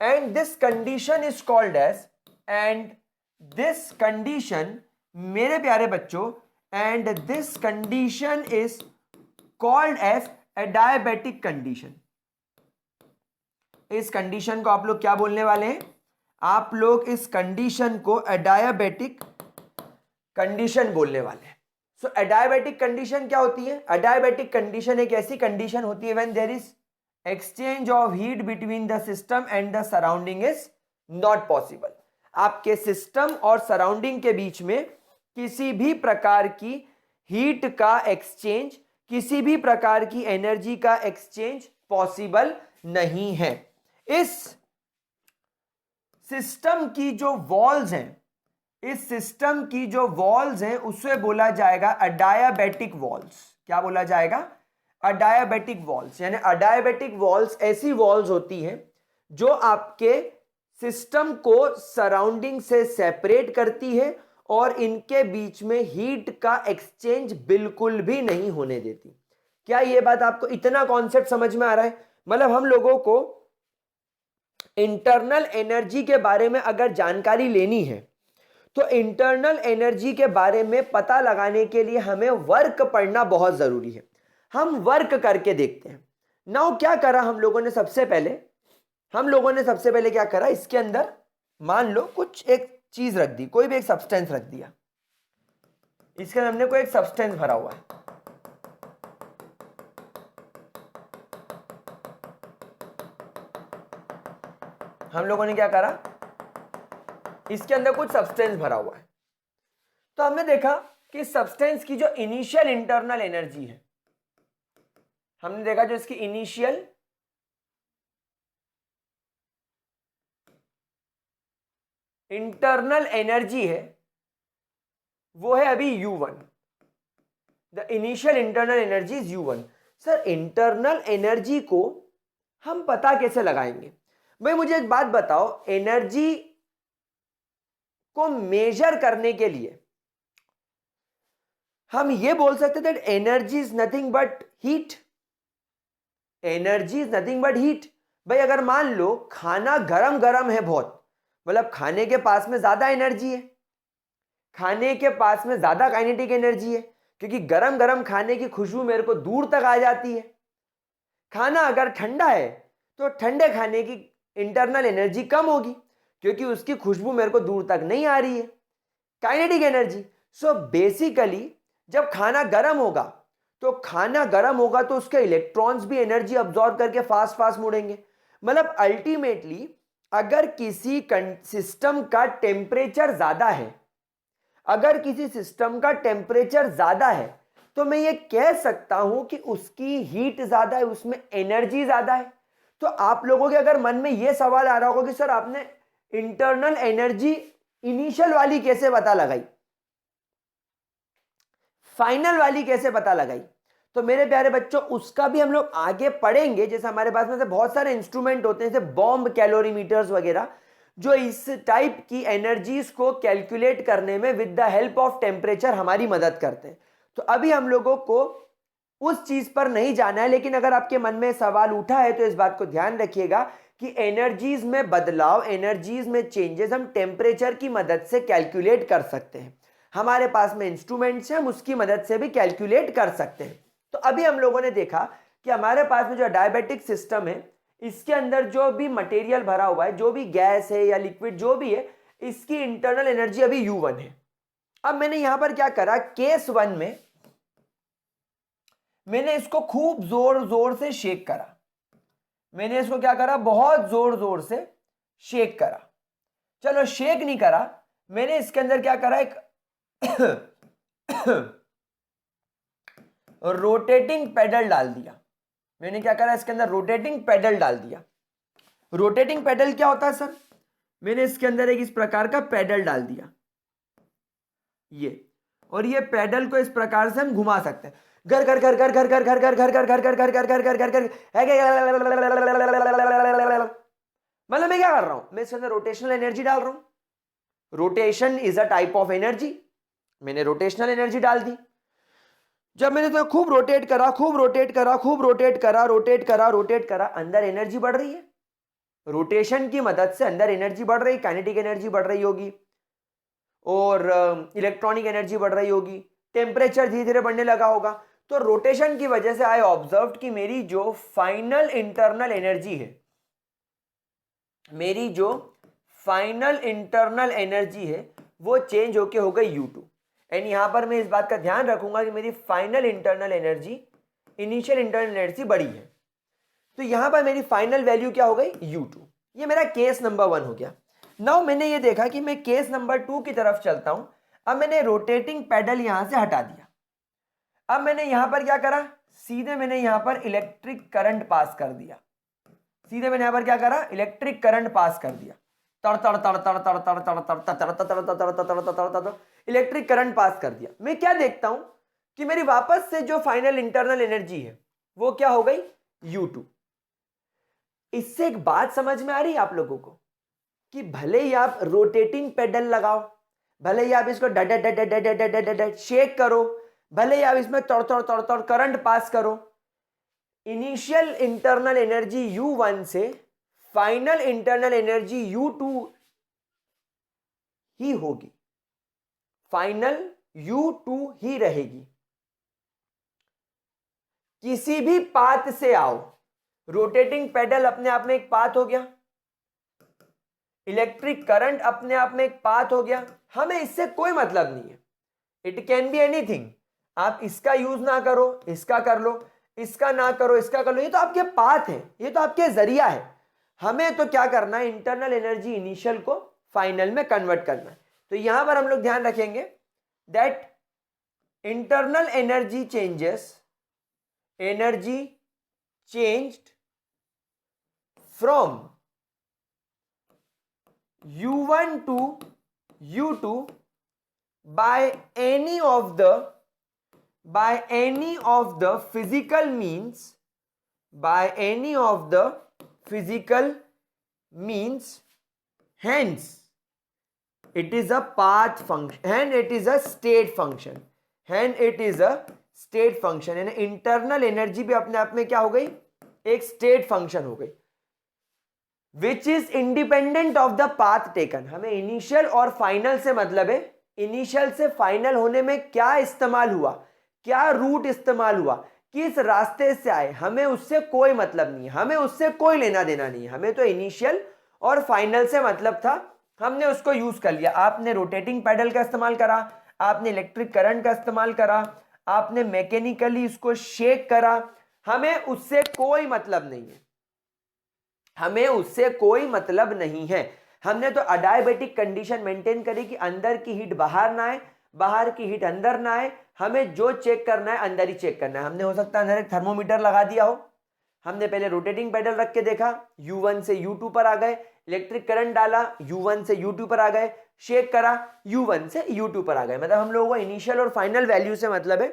Speaker 1: and this condition is called as, and this condition मेरे प्यारे बच्चों, and this condition is called as adiabatic condition. इस condition को आप लोग क्या बोलने वाले हैं? आप लोग इस कंडीशन को एडियाबैटिक कंडीशन बोलने वाले हैं। सो एडियाबैटिक कंडीशन क्या होती है? एडियाबैटिक कंडीशन एक ऐसी कंडीशन होती है when there is exchange of heat between the system and the surrounding is not possible. आपके सिस्टम और सराउंडिंग के बीच में किसी भी प्रकार की हीट का एक्सचेंज, किसी भी प्रकार की एनर्जी का एक्सचेंज पॉसिबल नहीं है। इस सिस्टम की जो वॉल्स हैं, इस सिस्टम की जो वॉल्स हैं उसे बोला जाएगा अडायाबैटिक वॉल्स। क्या बोला जाएगा? अडायाबैटिक वॉल्स। यानी अडायाबैटिक वॉल्स ऐसी वॉल्स होती हैं जो आपके सिस्टम को सराउंडिंग से सेपरेट करती है और इनके बीच में हीट का एक्सचेंज बिल्कुल भी नहीं होने देती। क्या ये बात आपको इतना कॉन्सेप्ट समझ में आ रहा है? मतलब हम लोगों को इंटरनल एनर्जी के बारे में अगर जानकारी लेनी है तो इंटरनल एनर्जी के बारे में पता लगाने के लिए हमें वर्क पढ़ना बहुत जरूरी है। हम वर्क करके देखते हैं। नाउ क्या करा हम लोगों ने? सबसे पहले क्या करा, इसके अंदर मान लो कुछ एक चीज रख दी, कोई भी एक सब्सटेंस रख दिया। इसके अंदर हमने कोई एक सब्सटेंस भरा हुआ है। हम लोगों ने क्या करा, इसके अंदर कुछ सब्सटेंस भरा हुआ है। तो हमने देखा कि सब्सटेंस की जो इनिशियल इंटरनल एनर्जी है, हमने देखा जो इसकी इनिशियल इंटरनल एनर्जी है वो है अभी U1। The initial internal energy is U1। Sir internal energy को हम पता कैसे लगाएंगे? भाई मुझे एक बात बताओ, एनर्जी को मेजर करने के लिए हम ये बोल सकते that energy is nothing but heat. Energy is nothing but heat. भाई अगर मान लो खाना गरम गरम है बहुत, मतलब खाने के पास में ज्यादा एनर्जी है, खाने के पास में ज्यादा काइनेटिक एनर्जी है, क्योंकि गरम गरम खाने की खुशबू मेरे को दूर तक आ जाती है। खाना अगर ठंडा है तो ठंडे खाने की इंटरनल एनर्जी कम होगी, क्योंकि उसकी खुशबू मेरे को दूर तक नहीं आ रही है, काइनेटिक एनर्जी। सो बेसिकली जब खाना गर्म होगा तो उसके इलेक्ट्रॉन्स भी एनर्जी अब्सॉर्ब करके फास्ट फास्ट मुड़ेंगे। मतलब अल्टीमेटली अगर किसी सिस्टम का टेम्परेचर ज्यादा है, तो मैं ये कह सकता हूं कि उसकी हीट ज्यादा है, उसमें एनर्जी ज्यादा है। तो आप लोगों के अगर मन में यह सवाल आ रहा होगा कि सर आपने इंटरनल एनर्जी इनिशियल वाली कैसे पता लगाई, फाइनल वाली कैसे पता लगाई, तो मेरे प्यारे बच्चों उसका भी हम लोग आगे पढ़ेंगे। जैसे हमारे पास में से बहुत सारे इंस्ट्रूमेंट होते हैं, जैसे बॉम्ब कैलोरीमीटर्स वगैरह, जो इस टाइप की एनर्जीज को कैलकुलेट करने में with the help of temperature हमारी मदद करते हैं। तो अभी हम लोगों को उस चीज पर नहीं जाना है, लेकिन अगर आपके मन में सवाल उठा है तो इस बात को ध्यान रखिएगा कि एनर्जीज में बदलाव, एनर्जीज में चेंजेस हम टेम्परेचर की मदद से कैलकुलेट कर सकते हैं। हमारे पास में इंस्ट्रूमेंट्स हैं, हम उसकी मदद से भी कैलकुलेट कर सकते हैं। तो अभी हम लोगों ने देखा कि हमारे पास में जो डायबिटिक सिस्टम है, इसके अंदर जो भी मटेरियल भरा हुआ है, जो भी गैस है या लिक्विड जो भी है, इसकी इंटरनल एनर्जी अभी U1 है। अब मैंने यहां पर क्या करा, केस 1 में मैंने इसको खूब जोर जोर से शेक करा। मैंने इसको क्या करा, बहुत जोर जोर से शेक करा। चलो शेक नहीं करा, मैंने इसके अंदर क्या करा, एक रोटेटिंग पेडल डाल दिया। मैंने क्या करा, इसके अंदर रोटेटिंग पेडल डाल दिया। रोटेटिंग पेडल क्या होता है सर? मैंने इसके अंदर एक इस प्रकार का पेडल डाल दिया, ये, और ये पेडल को इस प्रकार से हम घुमा सकते हैं। घर घर घर घर घर घर घर घर घर घर घर घर घर घर घर घर घर घर, मतलब मैं क्या कर रहा हूं, मैं इसके अंदर रोटेशनल एनर्जी डाल रहा हूं। Rotation is a type of energy. मैंने रोटेशनल एनर्जी डाल दी। जब मैंने तो खूब रोटेट करा, खूब रोटेट करा, खूब रोटेट करा, रोटेट करा, रोटेट करा, अंदर एनर्जी बढ़ रही है। रोटेशन की मदद से अंदर एनर्जी बढ़ रही, काइनेटिक एनर्जी बढ़ रही होगी और इलेक्ट्रॉनिक एनर्जी बढ़ रही होगी। टेम्परेचर धीरे धीरे बढ़ने लगा होगा। तो रोटेशन की वजह से आई ऑब्जर्व कि मेरी जो फाइनल इंटरनल एनर्जी है मेरी जो फाइनल इंटरनल एनर्जी है वो चेंज होके हो गई U2। एंड यहां पर मैं इस बात का ध्यान रखूंगा कि मेरी final internal energy initial internal energy बड़ी है, तो यहां पर मेरी फाइनल वैल्यू क्या हो गई U2। ये मेरा केस नंबर 1 हो गया। नाउ मैंने ये देखा कि मैं केस नंबर 2 की तरफ चलता हूं। अब मैंने रोटेटिंग पेडल यहां से हटा दिया। अब मैंने यहां पर क्या करा, सीधे मैंने यहां पर इलेक्ट्रिक करंट पास कर दिया। सीधे मैंने यहां पर क्या करा, इलेक्ट्रिक करंट पास कर दिया। तड़ तड़ तड़ तड़ तड़ तड़ तड़ तड़ तड़ तड़ तड़ तड़ तड़ तड़ इलेक्ट्रिक करंट पास कर दिया। मैं क्या देखता हूं कि मेरी वापस से जो फाइनल इंटरनल एनर्जी है वो क्या हो गई, U2। इससे एक बात समझ में आ रही है आप लोगों को कि भले ही आप रोटेटिंग पेडल लगाओ, भले ही आप इसको डड डड डड डड डड शेक करो, भले ही आप इसमें तड़ तड़ तड़ तड़ करंट पास करो, इनिशियल इंटरनल एनर्जी U1 से फाइनल इंटरनल एनर्जी U2 ही होगी, फाइनल U2 ही रहेगी। किसी भी पाथ से आओ, रोटेटिंग पेडल अपने आप में एक पाथ हो गया, इलेक्ट्रिक करंट अपने आप में एक पाथ हो गया, हमें इससे कोई मतलब नहीं है। इट कैन बी एनीथिंग, आप इसका यूज ना करो इसका कर लो, इसका ना करो इसका कर लो, ये तो आपके पाथ है, ये तो आपके जरिया है। हमें तो क्या करना है, इंटरनल एनर्जी इनिशियल को फाइनल में कन्वर्ट करना है। तो यहां पर हम लोग ध्यान रखेंगे that internal energy changes, energy changed from U1 to U2 by any of the physical means, by any of the physical means, hence it is a path function and it is a state function, and it is a state function। यानी internal energy भी अपने आप में क्या हो गई, एक state function हो गई, which is independent of the path taken. हमें इनिशियल और फाइनल से मतलब है, इनिशियल से फाइनल होने में क्या इस्तेमाल हुआ, क्या रूट इस्तेमाल हुआ, किस रास्ते से आए, हमें उससे कोई मतलब नहीं है, हमें उससे कोई लेना देना नहीं है। हमें तो इनिशियल और फाइनल से मतलब था, हमने उसको यूज कर लिया। आपने रोटेटिंग पैडल का इस्तेमाल करा, आपने इलेक्ट्रिक करंट का इस्तेमाल करा, आपने मैकेनिकली उसको शेक करा, हमें उससे कोई मतलब नहीं है, हमें उससे कोई मतलब नहीं है। हमने तो अडायबेटिक कंडीशन मेंटेन करी कि अंदर की हीट बाहर ना आए, बाहर की हीट अंदर ना आए, हमें जो चेक करना है अंदर ही चेक करना है। हमने हो सकता है अंदर एक थर्मोमीटर लगा दिया हो, हमने पहले रोटेटिंग पेडल रख के देखा, U1 से U2 पर आ गए, इलेक्ट्रिक करंट डाला, U1 से U2 पर आ गए, शेक करा, U1 से U2 पर आ गए। मतलब हम लोगों को इनिशियल और फाइनल वैल्यू से मतलब है,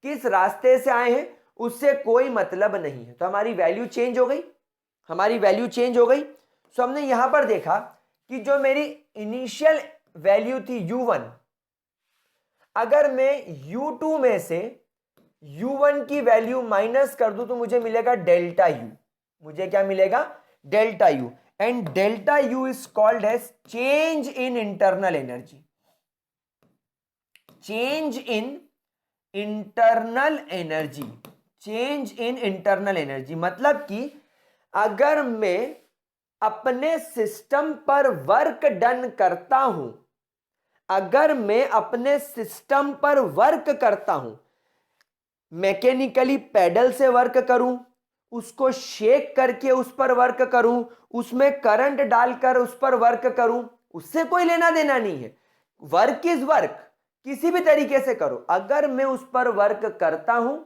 Speaker 1: किस रास्ते से आए हैं उससे कोई मतलब नहीं है। तो हमारी वैल्यू चेंज हो गई, हमारी वैल्यू चेंज हो गई। सो हमने यहां पर देखा कि जो मेरी इनिशियल वैल्यू थी U1, अगर मैं U2 में से U1 की वैल्यू माइनस कर दूं तो मुझे मिलेगा डेल्टा U। मुझे क्या मिलेगा, delta U। And delta U is called as change in internal energy, change in internal energy, change in internal energy. मतलब कि अगर मैं अपने सिस्टम पर वर्क डन करता हूं, अगर मैं अपने सिस्टम पर वर्क करता हूं, मैकेनिकली पैडल से वर्क करूं, उसको शेक करके उस पर वर्क करूं, उसमें करंट डालकर उस पर वर्क करूं, उससे कोई लेना देना नहीं है। वर्क इज वर्क, किसी भी तरीके से करो। अगर मैं उस पर वर्क करता हूं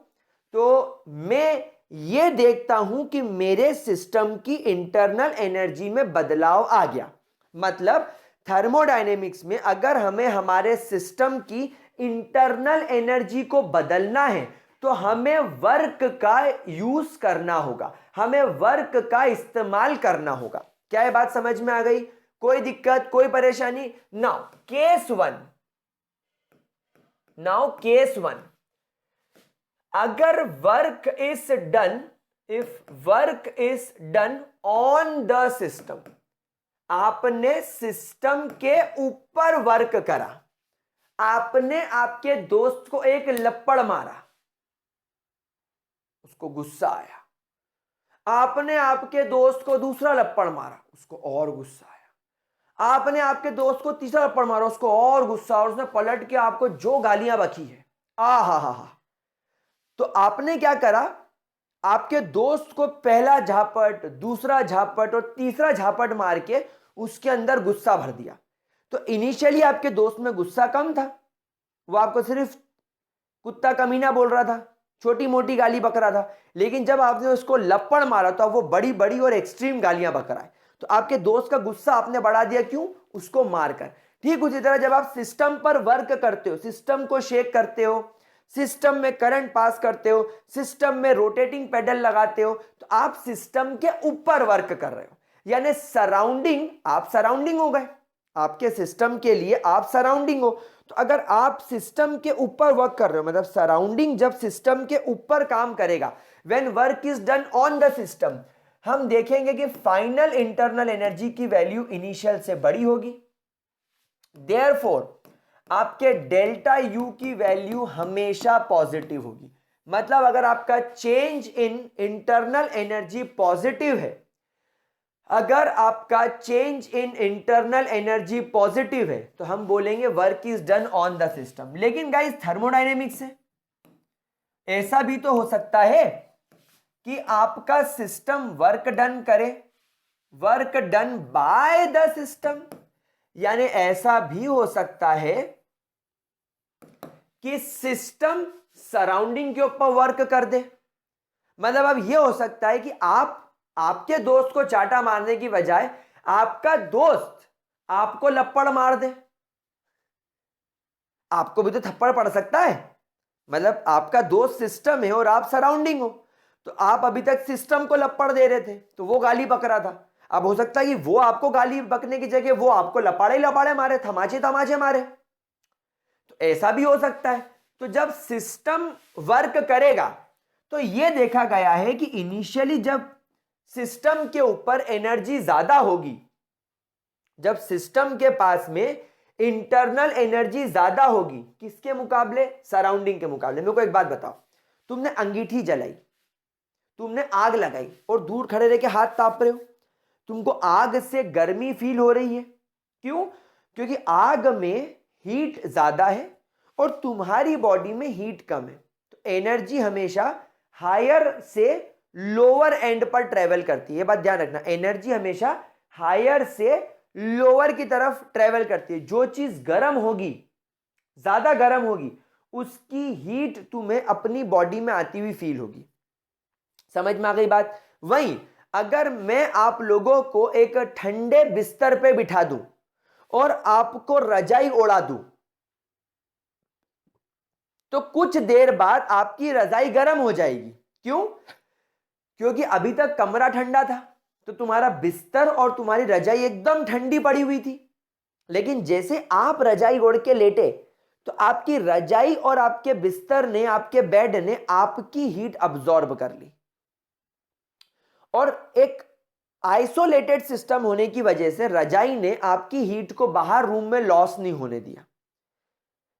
Speaker 1: तो मैं ये देखता हूं कि मेरे सिस्टम की इंटरनल एनर्जी में बदलाव आ गया। मतलब थर्मोडायनेमिक्स में अगर हमें हमारे सिस्टम की इंटरनल एनर्जी को बदलना है तो हमें वर्क का यूज करना होगा, हमें वर्क का इस्तेमाल करना होगा। क्या ये बात समझ में आ गई, कोई दिक्कत कोई परेशानी? नाउ केस वन, अगर work is done, if work is done on the system, आपने सिस्टम के ऊपर वर्क करा, आपने आपके दोस्त को एक लप्पड़ मारा, उसको गुस्सा आया, आपने आपके दोस्त को दूसरा लप्पड़ मारा, उसको और गुस्सा आया। आपने आपके दोस्त को तीसरा लप्पड़ मारा, उसको और गुस्सा, और उसने पलट के आपको जो गालियां बकी है, आ हा हा हा। तो आपने क्या करा, आपके दोस्त को पहला झापट, दूसरा झापट और तीसरा झापट मार के उसके अंदर गुस्सा भर दिया। तो इनिशियली आपके दोस्त में गुस्सा कम था, वो आपको सिर्फ कुत्ता कमीना बोल रहा था, छोटी मोटी गाली बक रहा था, लेकिन जब आपने उसको लप्पड़ मारा तो अब वो बड़ी बड़ी और एक्सट्रीम गालियां बक रहा है। तो आपके दोस्त का गुस्सा आपने बढ़ा दिया, क्यों? उसको मारकर। ठीक उसी तरह जब आप सिस्टम पर वर्क करते हो, सिस्टम को शेक करते हो, सिस्टम में करंट पास करते हो, सिस्टम में रोटेटिंग पेडल लगाते हो, तो आप सिस्टम के ऊपर वर्क कर रहे हो, यानी सराउंडिंग, आप सराउंडिंग हो गए, आपके सिस्टम के लिए आप सराउंडिंग हो। तो अगर आप सिस्टम के ऊपर वर्क कर रहे हो, मतलब सराउंडिंग जब सिस्टम के ऊपर काम करेगा, when work is done on the system, हम देखेंगे कि फाइनल इंटरनल एनर्जी की वैल्यू इनिशियल से बड़ी होगी। देयरफॉर आपके डेल्टा यू की वैल्यू हमेशा पॉजिटिव होगी। मतलब अगर आपका change in internal energy positive है, अगर आपका change in internal energy positive है, तो हम बोलेंगे work is done on the system. लेकिन गाइस थर्मोडायनेमिक्स है, ऐसा भी तो हो सकता है कि आपका सिस्टम वर्क डन करे, work done by the system, यानी ऐसा भी हो सकता है कि सिस्टम सराउंडिंग के ऊपर वर्क कर दे। मतलब अब यह हो सकता है कि आप आपके दोस्त को चाटा मारने की बजाय आपका दोस्त आपको लप्पड़ मार दे, आपको भी तो थप्पड़ पड़ सकता है। मतलब आपका दोस्त सिस्टम है और आप सराउंडिंग हो, तो आप अभी तक सिस्टम को लप्पड़ दे रहे थे, तो वो गाली बक रहा था। अब हो सकता है कि वो आपको गाली बकने की जगह वो आपको लपाड़े लपाड़े मारे, थमाचे थमाचे मारे, तो ऐसा भी हो सकता है। तो जब सिस्टम वर्क करेगा तो यह देखा गया है कि इनिशियली जब सिस्टम के ऊपर एनर्जी ज्यादा होगी, जब सिस्टम के पास में इंटरनल एनर्जी ज्यादा होगी, किसके मुकाबले? सराउंडिंग के मुकाबले। मेरे को एक बात बताओ, तुमने अंगीठी जलाई, तुमने आग लगाई और दूर खड़े रह के हाथ ताप रहे हो, तुमको आग से गर्मी फील हो रही है, क्यों? क्योंकि आग में हीट ज्यादा है और तुम्हारी बॉडी में हीट कम है। तो एनर्जी हमेशा हायर से लोअर एंड पर ट्रेवल करती है, ये बात ध्यान रखना। एनर्जी हमेशा हायर से लोअर की तरफ ट्रेवल करती है। जो चीज गर्म होगी, ज्यादा गर्म होगी, उसकी हीट तुम्हें अपनी बॉडी में आती हुई फील होगी। समझ में आ गई बात? वहीं अगर मैं आप लोगों को एक ठंडे बिस्तर पे बिठा दूं और आपको रजाई ओढ़ा दूं, तो कुछ देर बाद आपकी रजाई गर्म हो जाएगी। क्यों? क्योंकि अभी तक कमरा ठंडा था, तो तुम्हारा बिस्तर और तुम्हारी रजाई एकदम ठंडी पड़ी हुई थी। लेकिन जैसे आप रजाई ओढ़ के लेटे, तो आपकी रजाई और आपके बिस्तर ने, आपके बेड ने आपकी हीट अब्सॉर्ब कर ली, और एक आइसोलेटेड सिस्टम होने की वजह से रजाई ने आपकी हीट को बाहर रूम में लॉस नहीं होने दिया,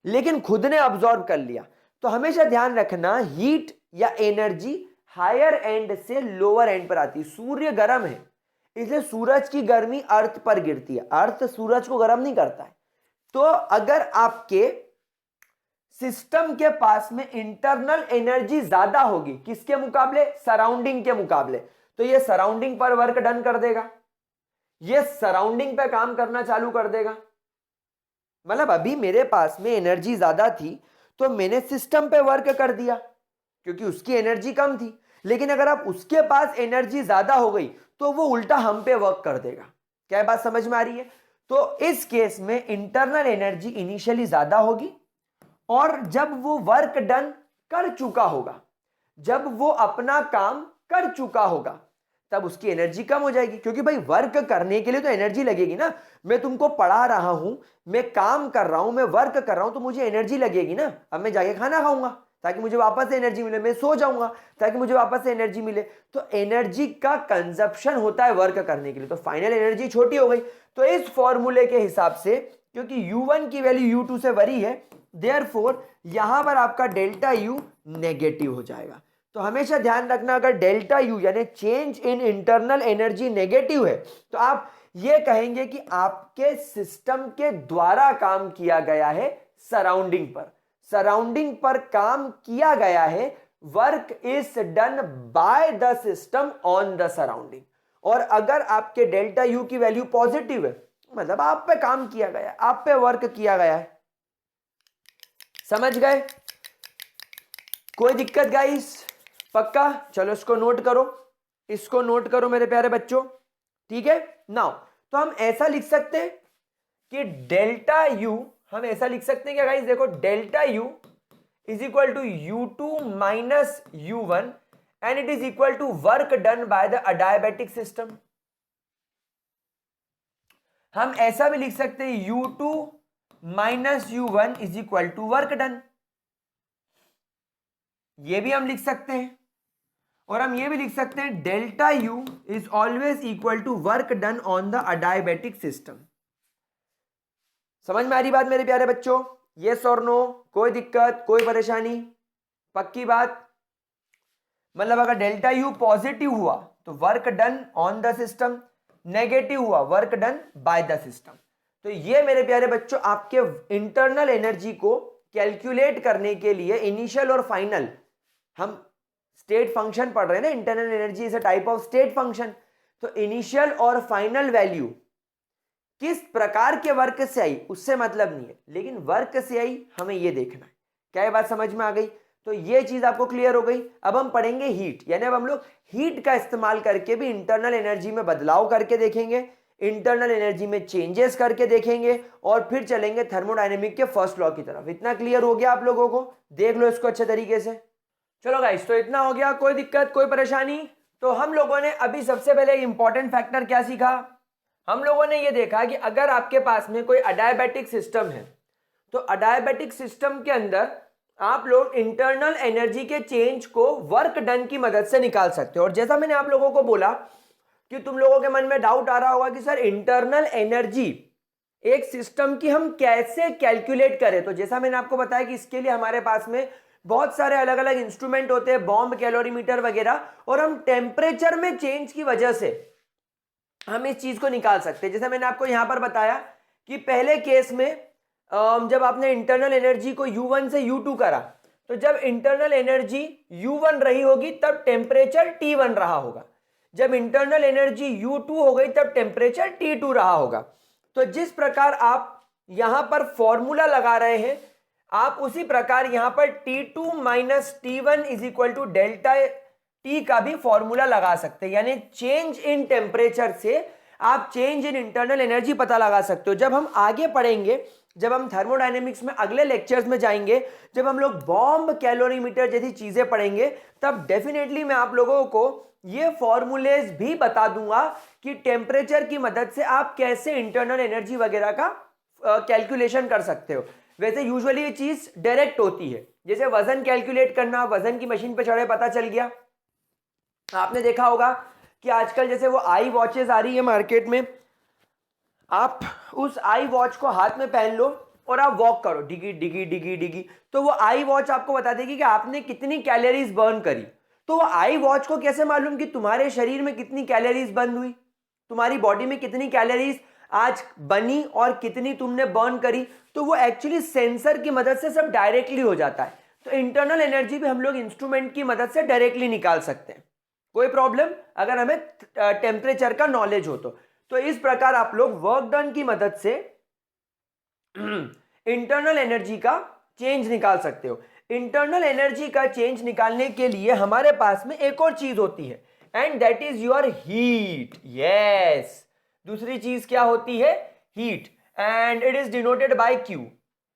Speaker 1: लेकिन खुद ने अब्सॉर्ब कर लिया। तो हमेशा ध्यान रखना, हीट या एनर्जी हायर एंड से लोअर एंड पर आती है। सूर्य गर्म है, इसलिए सूरज की गर्मी अर्थ पर गिरती है, अर्थ सूरज को गर्म नहीं करता है। तो अगर आपके सिस्टम के पास में इंटरनल एनर्जी ज्यादा होगी, किसके मुकाबले? सराउंडिंग के मुकाबले, तो ये सराउंडिंग पर वर्क डन कर देगा, ये सराउंडिंग पे काम करना चालू कर देगा। मतलब अभी मेरे पास में एनर्जी ज्यादा थी तो मैंने सिस्टम पे वर्क कर दिया क्योंकि उसकी एनर्जी कम थी, लेकिन अगर आप उसके पास एनर्जी ज्यादा हो गई तो वो उल्टा हम पे वर्क कर देगा। क्या बात समझ में आ रही है? तो इस केस में इंटरनल एनर्जी इनिशियली ज्यादा होगी, और जब वो वर्क डन कर चुका होगा, जब वो अपना काम कर चुका होगा, तब उसकी एनर्जी कम हो जाएगी। क्योंकि भाई वर्क करने के लिए तो एनर्जी लगेगी ना, मैं तुमको पढ़ा रहा हूं, मैं काम कर रहा हूं, मैं वर्क कर रहा हूं, तो मुझे एनर्जी लगेगी ना। अब मैं जाके खाना खाऊंगा ताकि मुझे वापस से एनर्जी मिले, मैं सो जाऊंगा ताकि मुझे वापस से एनर्जी मिले। तो एनर्जी का कंजप्शन होता है वर्क करने के लिए, तो फाइनल एनर्जी छोटी हो गई। तो इस फॉर्मूले के हिसाब से, क्योंकि U1 की वैल्यू U2 से बड़ी है, देयरफॉर यहां पर आपका डेल्टा U नेगेटिव हो जाएगा। तो हमेशा ध्यान रखना, अगर डेल्टा यू यानी change in internal energy negative है तो आप ये कहेंगे कि आपके सिस्टम के द्वारा काम किया गया है सराउंडिंग पर काम किया गया है, work is done by the system on the surrounding. और अगर आपके डेल्टा यू की वैल्यू पॉजिटिव है मतलब आप पे काम किया गया है, आप पे वर्क किया गया है। समझ गए? कोई दिक्कत गाइस? पक्का? चलो इसको नोट करो मेरे प्यारे बच्चों, ठीक है। नाउ तो हम ऐसा लिख सकते हैं कि डेल्टा यू, हम ऐसा लिख सकते हैं क्या गाइस? देखो, delta U is equal to U2 minus U1 and it is equal to work done by the adiabatic system. हम ऐसा भी लिख सकते हैं U2 minus U1 is equal to work done, ये भी हम लिख सकते हैं। और हम ये भी लिख सकते हैं delta U is always equal to work done on the adiabatic system. समझ में आ रही बात मेरे प्यारे बच्चों? यस और नो? कोई दिक्कत, कोई परेशानी? पक्की बात? मतलब अगर डेल्टा यू पॉजिटिव हुआ तो work done on the system, negative हुआ work done by the system. तो ये मेरे प्यारे बच्चों आपके इंटरनल एनर्जी को कैलकुलेट करने के लिए इनिशियल और फाइनल, हम स्टेट फंक्शन पढ़ रहे हैं ना, internal energy is a type of state function. तो इनिशियल और फाइनल वैल्यू किस प्रकार के वर्क से आई उससे मतलब नहीं है, लेकिन वर्क से आई हमें ये देखना है। क्या ये बात समझ में आ गई? तो ये चीज आपको क्लियर हो गई। अब हम पढ़ेंगे हीट, यानी अब हम लोग हीट का इस्तेमाल करके भी इंटरनल एनर्जी में बदलाव करके देखेंगे, इंटरनल एनर्जी में चेंजेस करके देखेंगे, और फिर चलेंगे थर्मोडायनेमिक के फर्स्ट लॉ की तरफ। इतना क्लियर हो गया आप लोगों को? देख लो इसको अच्छे तरीके से। चलो गाइस, तो इतना हो गया। कोई दिक्कत, कोई परेशानी? तो हम लोगों ने अभी सबसे पहले इंपॉर्टेंट फैक्टर क्या सीखा? हम लोगों ने ये देखा कि अगर आपके पास में कोई अडायाबैटिक सिस्टम है तो अडायाबैटिक सिस्टम के अंदर आप लोग इंटरनल एनर्जी के चेंज को वर्क डन की मदद से निकाल सकते हो। और जैसा मैंने आप लोगों को बोला कि तुम लोगों के मन में डाउट आ रहा होगा कि सर इंटरनल एनर्जी एक सिस्टम की हम कैसे कैलकुलेट करें, तो जैसा मैंने आपको बताया कि इसके लिए हमारे पास में बहुत सारे अलग अलग इंस्ट्रूमेंट होते हैं, बॉम्ब, कैलोरीमीटर वगैरह, और हम टेम्परेचर में चेंज की वजह से हम इस चीज को निकाल सकते हैं। जैसे मैंने आपको यहां पर बताया कि पहले केस में जब आपने इंटरनल एनर्जी को U1 से U2 करा, तो जब इंटरनल एनर्जी U1 रही होगी तब टेम्परेचर T1 रहा होगा, जब इंटरनल एनर्जी U2 हो गई तब टेम्परेचर T2 रहा होगा। तो जिस प्रकार आप यहां पर फॉर्मूला लगा रहे हैं, आप उसी प्रकार यहां पर T2 minus T1 is equal to delta T का भी फॉर्मूला लगा सकते हैं। यानी चेंज इन टेम्परेचर से आप चेंज इन इंटरनल एनर्जी पता लगा सकते हो। जब हम आगे पढ़ेंगे, जब हम थर्मोडायनेमिक्स में अगले लेक्चर्स में जाएंगे, जब हम लोग बॉम्ब, कैलोरीमीटर जैसी चीजें पढ़ेंगे, तब डेफिनेटली मैं आप लोगों को ये फॉर्मूलेज भी बता दूंगा कि टेम्परेचर की मदद से आप कैसे इंटरनल एनर्जी वगैरह का कैलकुलेशन कर सकते हो। वैसे यूजुअली ये चीज डायरेक्ट होती है, जैसे वजन कैलकुलेट करना, वजन की मशीन पे चढ़े पता चल गया। आपने देखा होगा कि आजकल जैसे वो आई वॉचेस आ रही है मार्केट में, आप उस आई वॉच को हाथ में पहन लो और आप वॉक करो, डिगी डिगी डिगी डिगी, तो वो आई वॉच आपको बता देगी कि आपने कितनी कैलोरीज बर्न करी। तो वो आई वॉच को कैसे मालूम कि तुम्हारे शरीर में कितनी कैलोरीज बर्न हुई, तुम्हारी बॉडी में कितनी कैलोरीज आज बनी और कितनी तुमने बर्न करी? तो वो एक्चुअली सेंसर की मदद से सब डायरेक्टली हो जाता है। तो इंटरनल एनर्जी भी हम लोग इंस्ट्रूमेंट की मदद से डायरेक्टली निकाल सकते हैं, कोई प्रॉब्लम, अगर हमें टेम्परेचर का नॉलेज हो तो इस प्रकार आप लोग वर्क डन की मदद से इंटरनल एनर्जी का चेंज निकाल सकते हो। इंटरनल एनर्जी का चेंज निकालने के लिए हमारे पास में एक और चीज होती है, and that is your heat. Yes, दूसरी चीज क्या होती है? Heat, and it is denoted bye Q,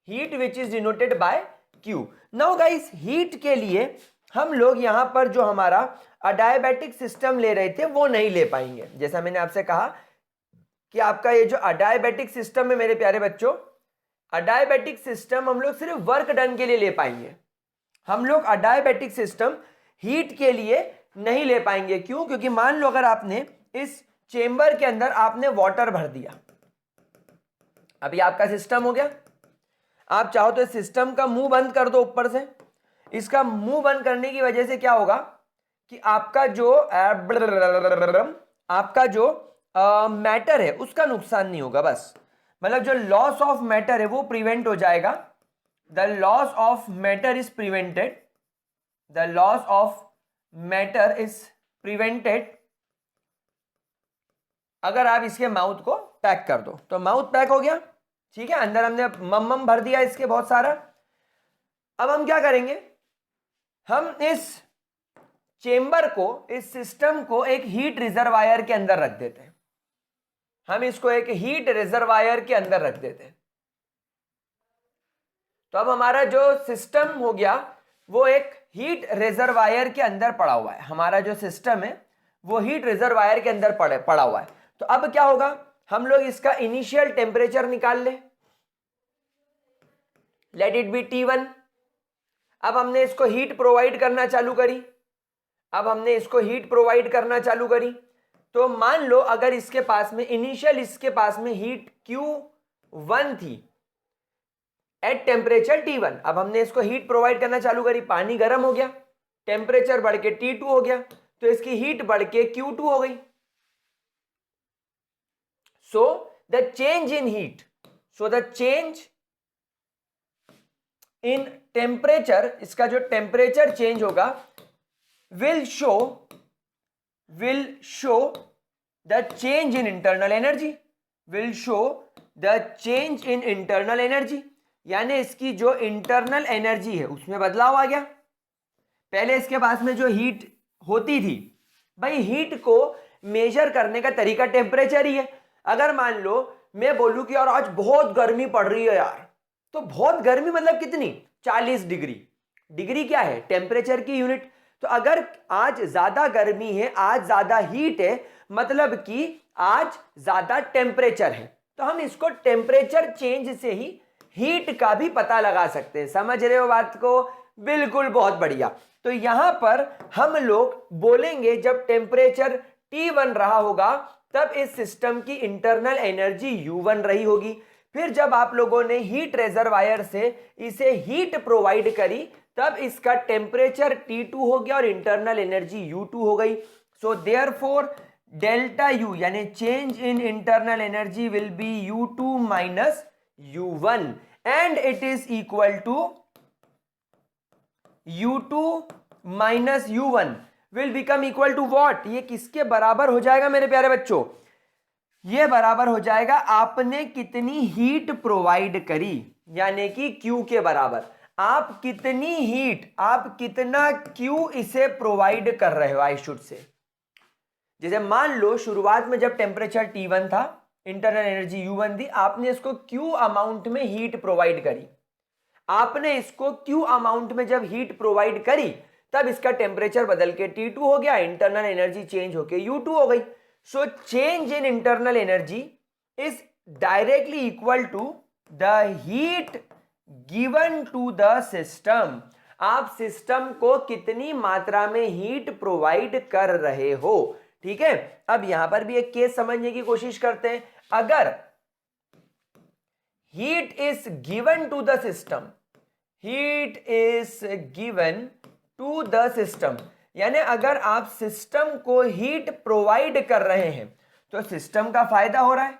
Speaker 1: heat which is denoted bye Q। Now guys, heat के लिए हम लोग यहां पर जो हमारा अडायाबैटिक सिस्टम ले रहे थे वो नहीं ले पाएंगे। जैसा मैंने आपसे कहा कि आपका ये जो अडायाबैटिक सिस्टम है मेरे प्यारे बच्चों, अडायाबैटिक सिस्टम हम लोग सिर्फ वर्क डन के लिए ले पाएंगे। हम लोग अडायाबैटिक सिस्टम हीट के लिए नहीं ले पाएंगे। क्यों? क्योंकि मान लो अगर आपने इस चेंबर के अंदर आपने वाटर भर दिया, अभी आपका सिस्टम हो गया, आप चाहो तो इस सिस्टम का मुंह बंद कर दो ऊपर से, इसका मुंह बंद करने की वजह से क्या होगा कि आपका जो मैटर है उसका नुकसान नहीं होगा, बस मतलब जो लॉस ऑफ मैटर है वो प्रिवेंट हो जाएगा। The loss of matter is prevented, the loss of matter is prevented अगर आप इसके माउथ को पैक कर दो। तो माउथ पैक हो गया, ठीक है, अंदर हमने मम भर दिया इसके बहुत सारा। अब हम क्या करेंगे, हम इस चेंबर को, इस सिस्टम को एक हीट रिजर्वायर के अंदर रख देते हैं। हम इसको एक हीट रिजर्वायर के अंदर रख देते हैं। तो अब हमारा जो सिस्टम हो गया वो एक हीट रिजर्वायर के अंदर पड़ा हुआ है। हमारा जो सिस्टम है वो हीट रिजर्वायर के अंदर पड़ा हुआ है। तो अब क्या होगा, हम लोग इसका इनिशियल टेम्परेचर निकाल ले, लेट इट बी T1। अब हमने इसको हीट प्रोवाइड करना चालू करी, अब हमने इसको हीट प्रोवाइड करना चालू करी। तो मान लो अगर इसके पास में इनिशियल, इसके पास में हीट Q1 थी एट टेम्परेचर T1। अब हमने इसको हीट प्रोवाइड करना चालू करी, पानी गर्म हो गया, टेम्परेचर बढ़ के T2 हो गया, तो इसकी हीट बढ़ के Q2 हो गई। So the change in heat, so the change in temperature, इसका जो टेम्परेचर चेंज होगा will show the change in internal energy, will show the change in internal energy, यानी इसकी जो इंटरनल एनर्जी है उसमें बदलाव आ गया। पहले इसके पास में जो हीट होती थी, भाई हीट को मेजर करने का तरीका टेम्परेचर ही है। अगर मान लो मैं बोलूं कि यार आज बहुत गर्मी पड़ रही है यार, तो बहुत गर्मी मतलब कितनी, 40 डिग्री। डिग्री क्या है, टेम्परेचर की यूनिट। तो अगर आज ज्यादा गर्मी है, आज ज्यादा हीट है, मतलब कि आज ज्यादा टेम्परेचर है, तो हम इसको टेम्परेचर चेंज से ही हीट का भी पता लगा सकते हैं। समझ रहे हो बात को, बिल्कुल, बहुत बढ़िया। तो यहां पर हम लोग बोलेंगे जब टेम्परेचर T1 रहा होगा तब इस सिस्टम की इंटरनल एनर्जी U1 रही होगी। फिर जब आप लोगों ने हीट रिजर्वायर से इसे हीट प्रोवाइड करी तब इसका टेम्परेचर T2 हो गया और इंटरनल एनर्जी U2 हो गई। सो देयरफॉर डेल्टा U यानी change in internal energy will be U2 minus U1 and it is equal to U2 minus U1 will become equal to what, ये किसके बराबर हो जाएगा मेरे प्यारे बच्चों, ये बराबर हो जाएगा आपने कितनी हीट प्रोवाइड करी, यानी कि Q के बराबर। आप कितनी हीट, आप कितना Q इसे प्रोवाइड कर रहे हो, आई शुड से। जैसे मान लो शुरुआत में जब टेम्परेचर T1 था, इंटरनल एनर्जी U1 थी, आपने इसको Q अमाउंट में हीट प्रोवाइड करी। आपने इसको Q अमाउंट में जब हीट प्रोवाइड करी तब इसका टेम्परेचर बदल के T2 हो गया, इंटरनल एनर्जी चेंज होके U2 हो गई। So change in internal energy is directly equal to the heat given to the system. आप सिस्टम को कितनी मात्रा में हीट प्रोवाइड कर रहे हो, ठीक है। अब यहां पर भी एक केस समझने की कोशिश करते हैं। अगर heat is given to the system, heat is given to the system, यानी अगर आप सिस्टम को हीट प्रोवाइड कर रहे हैं तो सिस्टम का फायदा हो रहा है।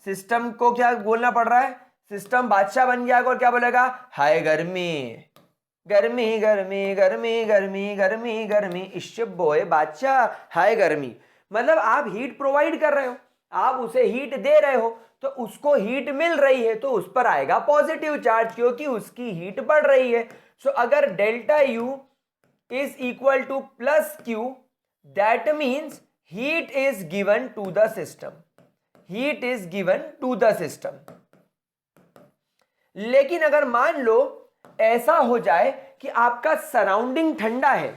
Speaker 1: सिस्टम को क्या बोलना पड़ रहा है, सिस्टम बादशाह बन गया और क्या बोलेगा, हाय गर्मी गर्मी गर्मी गर्मी गर्मी गर्मी गर्मी, इश्श बोए बादशाह, हाय गर्मी। मतलब आप हीट प्रोवाइड कर रहे हो, आप उसे हीट दे रहे हो, तो उसको हीट मिल रही है तो उस पर आएगा पॉजिटिव चार्ज क्योंकि उसकी हीट बढ़ रही है। सो अगर delta U is equal to plus Q, that means heat is given to the system, heat is given to the system। लेकिन अगर मान लो ऐसा हो जाए कि आपका सराउंडिंग ठंडा है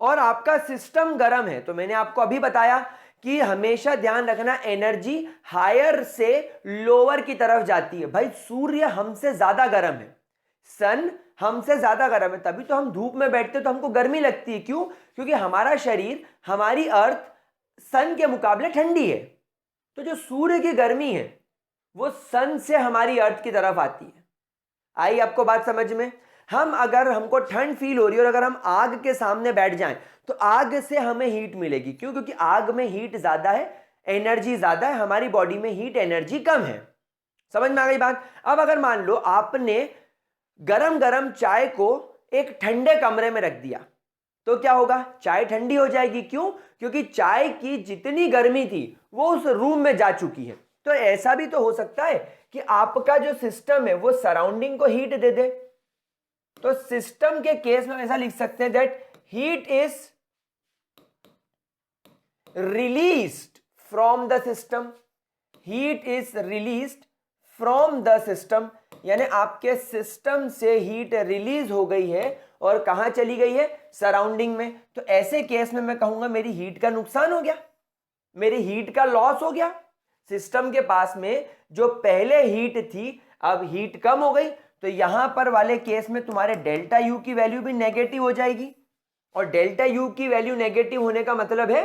Speaker 1: और आपका सिस्टम गर्म है, तो मैंने आपको अभी बताया कि हमेशा ध्यान रखना एनर्जी हायर से लोअर की तरफ जाती है। भाई सूर्य हमसे ज्यादा गर्म है, सन हमसे ज्यादा गर्म है, तभी तो हम धूप में बैठते तो हमको गर्मी लगती है। क्यों, क्योंकि हमारा शरीर, हमारी अर्थ सन के मुकाबले ठंडी है। तो जो सूर्य की गर्मी है वो सन से हमारी अर्थ की तरफ आती है। आई आपको बात समझ में। हम अगर हमको ठंड फील हो रही है और अगर हम आग के सामने बैठ जाएं तो आग से हमें हीट मिलेगी। क्यों? क्योंकि आग में हीट ज्यादा है, एनर्जी ज्यादा है, हमारी बॉडी में हीट एनर्जी कम है। समझ में आ गई बात? अब अगर मान लो आपने गरम गरम चाय को एक ठंडे कमरे में रख दिया तो क्या होगा? चाय ठंडी हो जाएगी। क्यों? क्योंकि चाय की जितनी गर्मी थी वो उस रूम में जा चुकी है। तो ऐसा भी तो हो सकता है कि आपका जो सिस्टम है वो सराउंडिंग को हीट दे दे। तो सिस्टम के केस में ऐसा लिख सकते हैं that heat is released from the system, heat is released from the system, यानी आपके सिस्टम से हीट रिलीज हो गई है और कहां चली गई है? सराउंडिंग में। तो ऐसे केस में मैं कहूंगा मेरी हीट का नुकसान हो गया, मेरी हीट का लॉस हो गया। सिस्टम के पास में जो पहले हीट थी अब हीट कम हो गई, तो यहां पर वाले केस में तुम्हारे डेल्टा यू की वैल्यू भी नेगेटिव हो जाएगी। और डेल्टा यू की वैल्यू नेगेटिव होने का मतलब है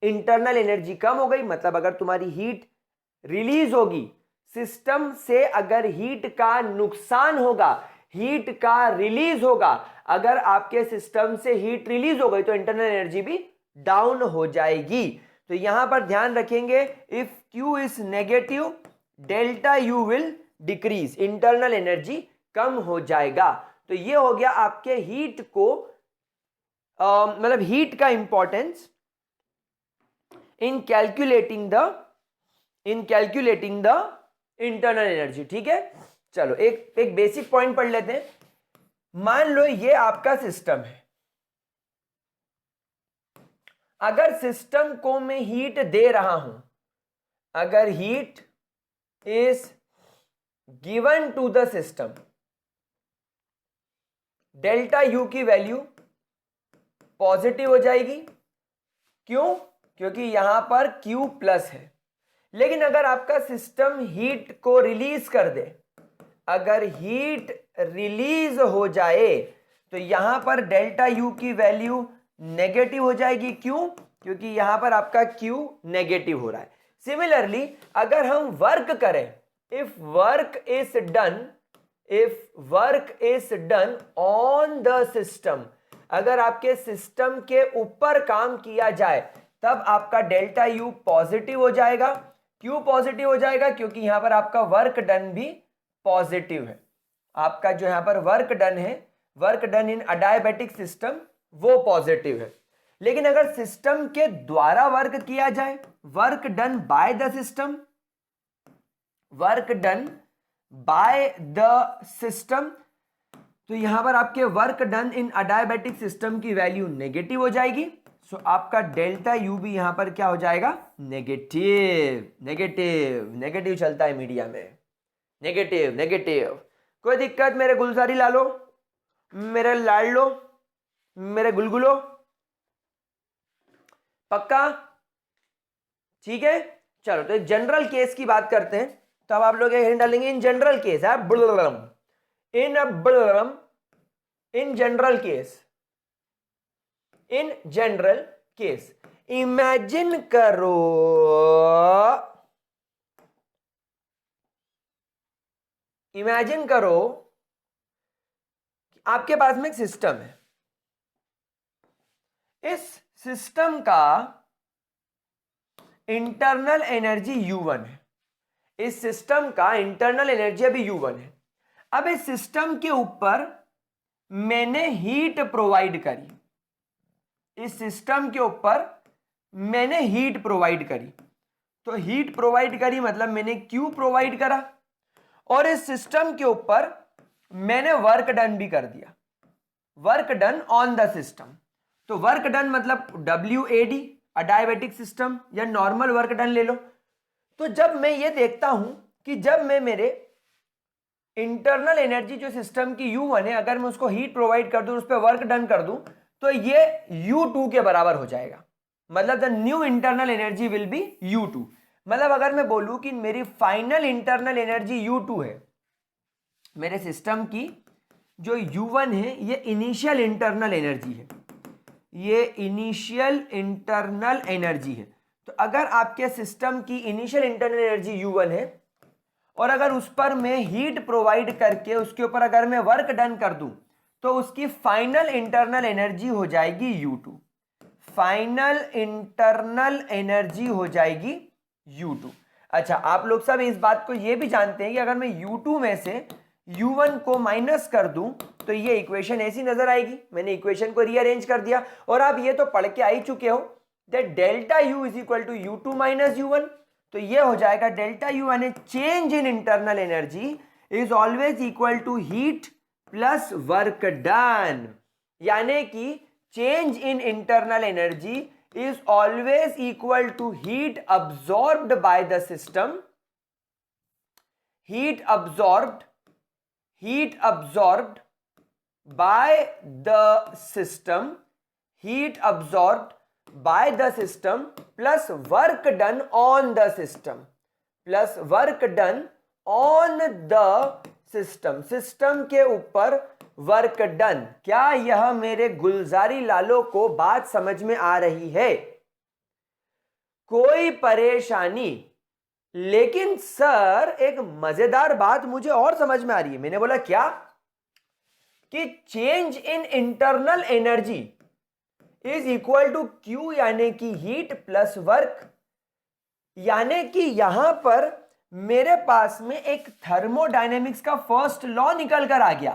Speaker 1: इंटरनल एनर्जी कम हो गई। मतलब अगर तुम्हारी हीट रिलीज होगी सिस्टम से, अगर हीट का नुकसान होगा, हीट का रिलीज होगा, अगर आपके सिस्टम से हीट रिलीज हो गई तो इंटरनल एनर्जी भी डाउन हो जाएगी। तो यहां पर ध्यान रखेंगे, if Q is negative delta U will decrease, internal energy कम हो जाएगा। तो ये हो गया आपके हीट को मतलब हीट का importance in calculating the internal energy. ठीक है, चलो एक बेसिक पॉइंट पढ़ लेते हैं। मान लो ये आपका सिस्टम है, अगर सिस्टम को मैं हीट दे रहा हूं, अगर heat is given to the system, delta U की वैल्यू पॉजिटिव हो जाएगी। क्यों? क्योंकि यहां पर Q प्लस है। लेकिन अगर आपका सिस्टम हीट को रिलीज कर दे, अगर हीट रिलीज हो जाए तो यहां पर डेल्टा यू की वैल्यू नेगेटिव हो जाएगी। क्यों? क्योंकि यहां पर आपका Q नेगेटिव हो रहा है। सिमिलरली अगर हम वर्क करें, if work is done on the system, अगर आपके सिस्टम के ऊपर काम किया जाए तब आपका डेल्टा यू पॉजिटिव हो जाएगा। क्यों पॉजिटिव हो जाएगा? क्योंकि यहां पर आपका वर्क डन भी पॉजिटिव है। आपका जो यहां पर वर्क डन है, वर्क डन इन अडायबेटिक सिस्टम, वो पॉजिटिव है। लेकिन अगर सिस्टम के द्वारा वर्क किया जाए, work done by the system, work done by the system, तो यहां पर आपके वर्क डन इन अडायबेटिक सिस्टम की वैल्यू नेगेटिव हो जाएगी। सो आपका डेल्टा यू भी यहां पर क्या हो जाएगा? नेगेटिव। नेगेटिव नेगेटिव चलता है मीडिया में, नेगेटिव नेगेटिव। कोई दिक्कत मेरे गुलजारी लालो, मेरे लाडलो, मेरे गुलगुलो? पक्का? ठीक है, चलो तो जनरल केस की बात करते हैं। तो अब आप लोग एक डालेंगे इन जनरल केस है, in general case, in general case imagine करो, इमेजिन करो कि आपके पास में एक सिस्टम है, इस सिस्टम का इंटरनल एनर्जी U1 है, इस सिस्टम का इंटरनल एनर्जी अभी U1 है। अब इस सिस्टम के ऊपर मैंने हीट प्रोवाइड करी, इस सिस्टम के ऊपर मैंने हीट प्रोवाइड करी। तो हीट प्रोवाइड करी मतलब मैंने Q प्रोवाइड करा, और इस सिस्टम के ऊपर मैंने वर्क डन भी कर दिया, work done on the system. तो वर्क डन मतलब WAD, अडायबेटिक सिस्टम, या नॉर्मल वर्क डन ले लो। तो जब मैं ये देखता हूं कि जब मैं मेरे इंटरनल एनर्जी जो सिस्टम की U1 है, अगर मैं उसको हीट प्रोवाइड कर दूं, उस पर वर्क डन कर दूं, तो ये U2 के बराबर हो जाएगा। मतलब the new internal energy will be U2। मतलब अगर मैं बोलूं कि मेरी फाइनल इंटरनल एनर्जी U2 है, मेरे सिस्टम की जो U1 है ये इनिशियल इंटरनल एनर्जी है, ये इनिशियल इंटरनल एनर्जी है। तो अगर आपके सिस्टम की इनिशियल इंटरनल एनर्जी U1 है और अगर उस पर मैं हीट प्रोवाइड करके उसके ऊपर अगर मैं वर्क डन कर दूं तो उसकी फाइनल इंटरनल एनर्जी हो जाएगी U2। फाइनल इंटरनल एनर्जी हो जाएगी U2। अच्छा, आप लोग सब इस बात को ये भी जानते हैं कि अगर मैं U2 में से U1 को माइनस कर दूं तो ये इक्वेशन ऐसी नजर आएगी। मैंने इक्वेशन को रीअरेंज कर दिया और आप ये तो पढ़ के आ ही चुके हो that delta U is equal to U2 minus U1। तो ये हो जाएगा डेल्टा U यानी change in internal energy is always equal to heat plus work done, यानी कि change in internal energy is always equal to heat absorbed by the system, heat absorbed by the system, heat absorbed by the system plus work done on the system, plus work done on the system, system के ऊपर work done. क्या यह मेरे गुलजारी लालों को बात समझ में आ रही है? कोई परेशानी? लेकिन सर एक मजेदार बात मुझे और समझ में आ रही है। मैंने बोला क्या? कि change in internal energy is equal to Q यानी कि हीट प्लस वर्क, यानी कि यहां पर मेरे पास में एक थर्मोडायनेमिक्स का फर्स्ट लॉ निकल कर आ गया।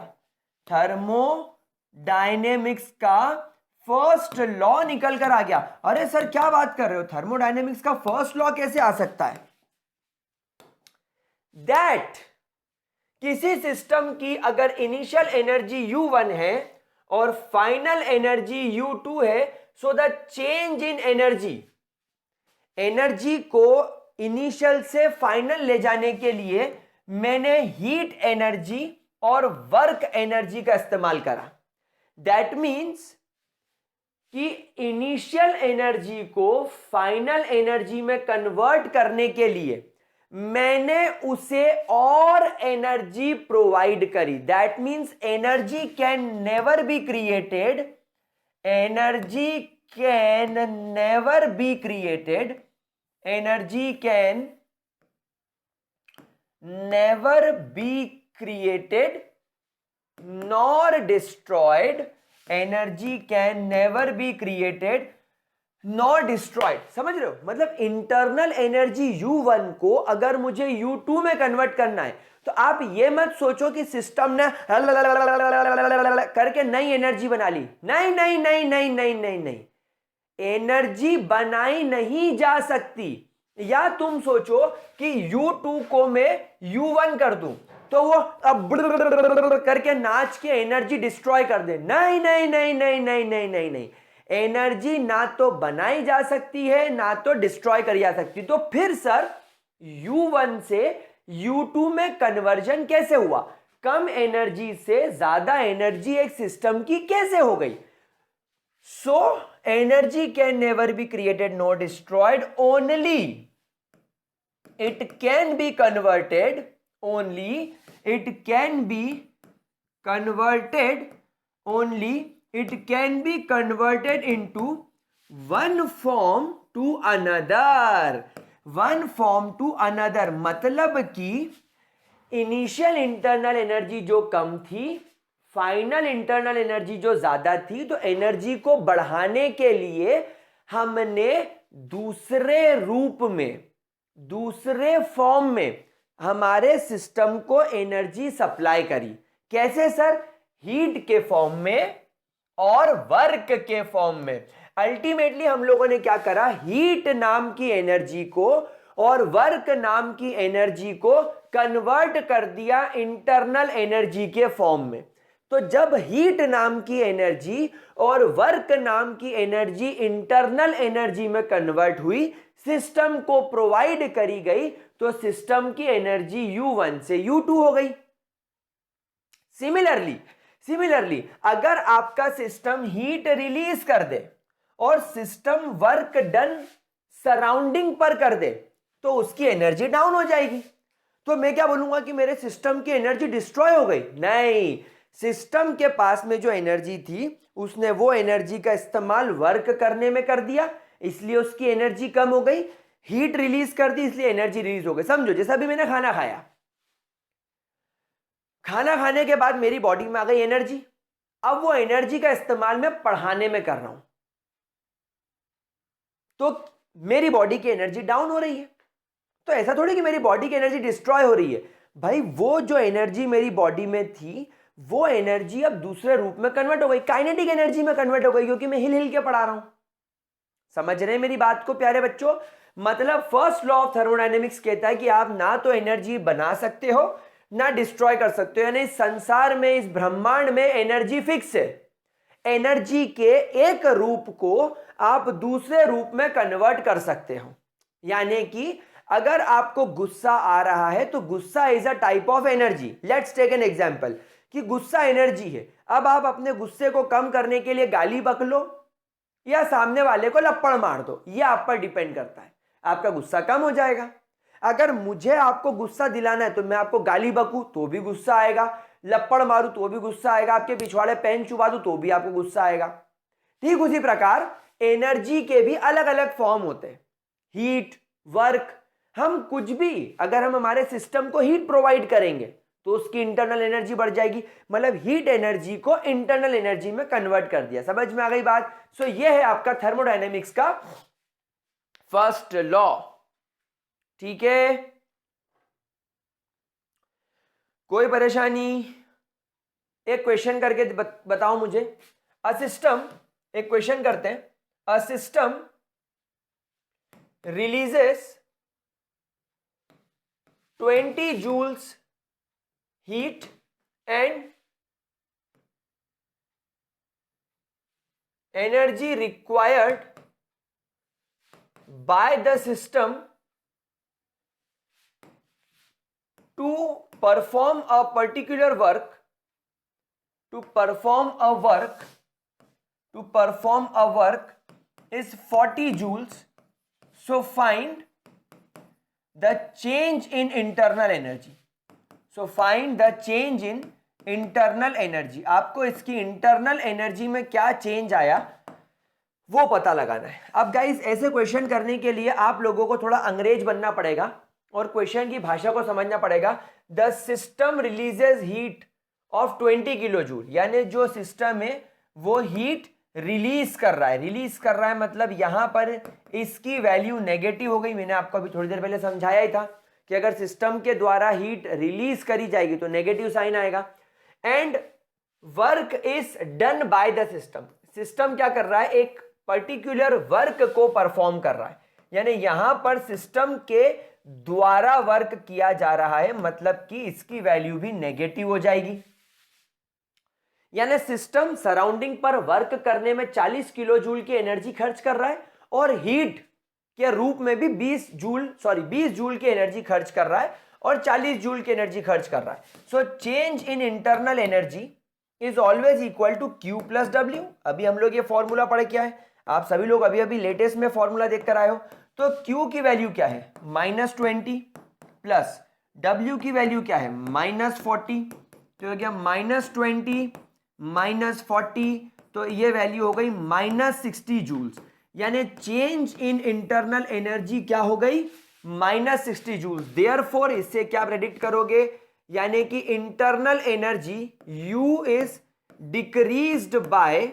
Speaker 1: थर्मोडायनेमिक्स का फर्स्ट लॉ निकल कर आ गया। अरे सर क्या बात कर रहे हो, थर्मोडायनेमिक्स का फर्स्ट लॉ कैसे आ सकता है? दैट किसी सिस्टम की अगर इनिशियल एनर्जी U1 है और फाइनल एनर्जी U2 है, so the change in energy को इनिशियल से फाइनल ले जाने के लिए मैंने हीट एनर्जी और वर्क एनर्जी का इस्तेमाल करा। दैट मीन्स कि इनिशियल एनर्जी को फाइनल एनर्जी में कन्वर्ट करने के लिए मैंने उसे और एनर्जी प्रोवाइड करी। That means energy can never be created, energy can never be created, energy can never be created nor destroyed, energy can never be created nor destroyed। समझ रहे हो? मतलब इंटरनल एनर्जी U1 को अगर मुझे U2 में convert करना है तो आप ये मत सोचो कि सिस्टम ने करके नई एनर्जी बना ली। नहीं नहीं नहीं नहीं नहीं नहीं नहीं, एनर्जी बनाई नहीं जा सकती। या तुम सोचो कि U2 को मैं U1 कर दूं तो वो अब करके नाच के एनर्जी डिस्ट्रॉय कर दे। नहीं नहीं नहीं नहीं नहीं नहीं नहीं नहीं, एनर्जी ना तो बनाई जा सकती है ना तो डिस्ट्रॉय करी जा सकती। तो फिर सर U1 से U2 में कन्वर्जन कैसे हुआ? कम एनर्जी से ज्यादा एनर्जी एक सिस्टम की कैसे हो गई? So energy can never be created nor destroyed, only it can be converted, only it can be converted, only it can be converted into one form to another, one form to another। मतलब कि initial internal energy जो कम थी, final internal energy जो ज्यादा थी, तो energy को बढ़ाने के लिए हमने दूसरे रूप में, दूसरे फॉर्म में हमारे सिस्टम को एनर्जी सप्लाई करी। कैसे सर? हीट के फॉर्म में और वर्क के फॉर्म में। अल्टीमेटली हम लोगों ने क्या करा? हीट नाम की एनर्जी को और वर्क नाम की एनर्जी को कन्वर्ट कर दिया इंटरनल एनर्जी के फॉर्म में। तो जब हीट नाम की एनर्जी और वर्क नाम की एनर्जी इंटरनल एनर्जी में कन्वर्ट हुई, सिस्टम को प्रोवाइड करी गई, तो सिस्टम की एनर्जी U1 से U2 हो गई। सिमिलरली अगर आपका सिस्टम हीट रिलीज कर दे और सिस्टम वर्क डन सराउंडिंग पर कर दे तो उसकी एनर्जी डाउन हो जाएगी। तो मैं क्या बोलूंगा कि मेरे सिस्टम की एनर्जी डिस्ट्रॉय हो गई? नहीं, सिस्टम के पास में जो एनर्जी थी उसने वो एनर्जी का इस्तेमाल वर्क करने में कर दिया, इसलिए उसकी एनर्जी कम हो गई। हीट रिलीज कर दी इसलिए एनर्जी रिलीज हो गई। समझो जैसा भी मैंने खाना खाया, खाना खाने के बाद मेरी बॉडी में आ गई एनर्जी, अब वो एनर्जी का इस्तेमाल मैं पढ़ाने में कर रहा हूं, तो मेरी बॉडी की एनर्जी डाउन हो रही है। तो ऐसा थोड़ी कि मेरी बॉडी की एनर्जी डिस्ट्रॉय हो रही है भाई, वो जो एनर्जी मेरी बॉडी में थी वो एनर्जी अब दूसरे रूप में कन्वर्ट हो गई, काइनेटिक एनर्जी में कन्वर्ट हो गई, क्योंकि मैं हिल हिल के पढ़ा रहा हूं। समझ रहे हैं मेरी बात को प्यारे बच्चों? मतलब फर्स्ट लॉ ऑफ थर्मोडायनेमिक्स कहता है कि आप ना तो एनर्जी बना सकते हो ना डिस्ट्रॉय कर सकते हो, यानी संसार में, इस ब्रह्मांड में एनर्जी फिक्स है। एनर्जी के एक रूप को आप दूसरे रूप में कन्वर्ट कर सकते हो, यानी कि अगर आपको गुस्सा आ रहा है तो गुस्सा is a type of energy. Let's take an example कि गुस्सा एनर्जी है। अब आप अपने गुस्से को कम करने के लिए गाली बक लो या सामने वाले को लप्पड़ मार दो, ये आप पर डिपेंड करता है, आपका गुस्सा कम हो जाएगा। अगर मुझे आपको गुस्सा दिलाना है तो मैं आपको गाली बकूं तो भी गुस्सा आएगा, लप्पड़ मारूं तो भी गुस्सा आएगा, आपके पिछवाड़े पेन चुबा दूं तो भी आपको गुस्सा आएगा। ठीक उसी प्रकार एनर्जी के भी अलग अलग फॉर्म होते हैं, हीट, वर्क। हम कुछ भी, अगर हम हमारे सिस्टम को हीट प्रोवाइड करेंगे तो उसकी इंटरनल एनर्जी बढ़ जाएगी, मतलब हीट एनर्जी को इंटरनल एनर्जी में कन्वर्ट कर दिया। समझ में आ गई बात? सो ये है आपका थर्मोडायनेमिक्स का फर्स्ट लॉ। ठीक है, कोई परेशानी? एक क्वेश्चन करके बताओ मुझे। अ सिस्टम, एक क्वेश्चन करते हैं। A system releases 20 joules heat and energy required by the system to perform a particular work, to perform a work is 40 joules. So find the change in internal energy. So find the change in internal energy. आपको इसकी internal energy में क्या change आया वो पता लगाना है। अब गाइस, ऐसे क्वेश्चन करने के लिए आप लोगों को थोड़ा अंग्रेज बनना पड़ेगा और क्वेश्चन की भाषा को समझना पड़ेगा। The system releases heat of 20 kilo joule, यानी जो सिस्टम है वो हीट रिलीज कर रहा है। रिलीज कर रहा है मतलब यहां पर इसकी वैल्यू नेगेटिव हो गई। मैंने आपको अभी थोड़ी देर पहले समझाया ही था कि अगर सिस्टम के द्वारा हीट रिलीज करी जाएगी तो नेगेटिव साइन आएगा। And work is done by the system. System क्या कर रहा है? एक पर्टिकुलर वर्क को परफॉर्म कर रहा है, यानी यहां पर सिस्टम के द्वारा वर्क किया जा रहा है, मतलब कि इसकी वैल्यू भी नेगेटिव हो जाएगी। यानी सिस्टम सराउंडिंग पर वर्क करने में 40 किलो जूल की एनर्जी खर्च कर रहा है और हीट के रूप में भी 20 जूल की एनर्जी खर्च कर रहा है और 40 जूल की एनर्जी खर्च कर रहा है। So change in internal energy is always equal to Q plus W। अभी हम लोग ये फॉर्मूला पढ़े क्या है, आप सभी लोग अभी अभी लेटेस्ट में फॉर्मूला देख कर आए हो। तो Q की वैल्यू क्या है? -20 प्लस W की वैल्यू क्या है? -40। तो हो गया -20 -40, तो ये वैल्यू हो गई -60 जूल्स। यानी चेंज इन इंटरनल एनर्जी क्या हो गई? -60 जूल्स। देयरफॉर इससे क्या प्रेडिक्ट करोगे? यानी कि internal energy U is decreased by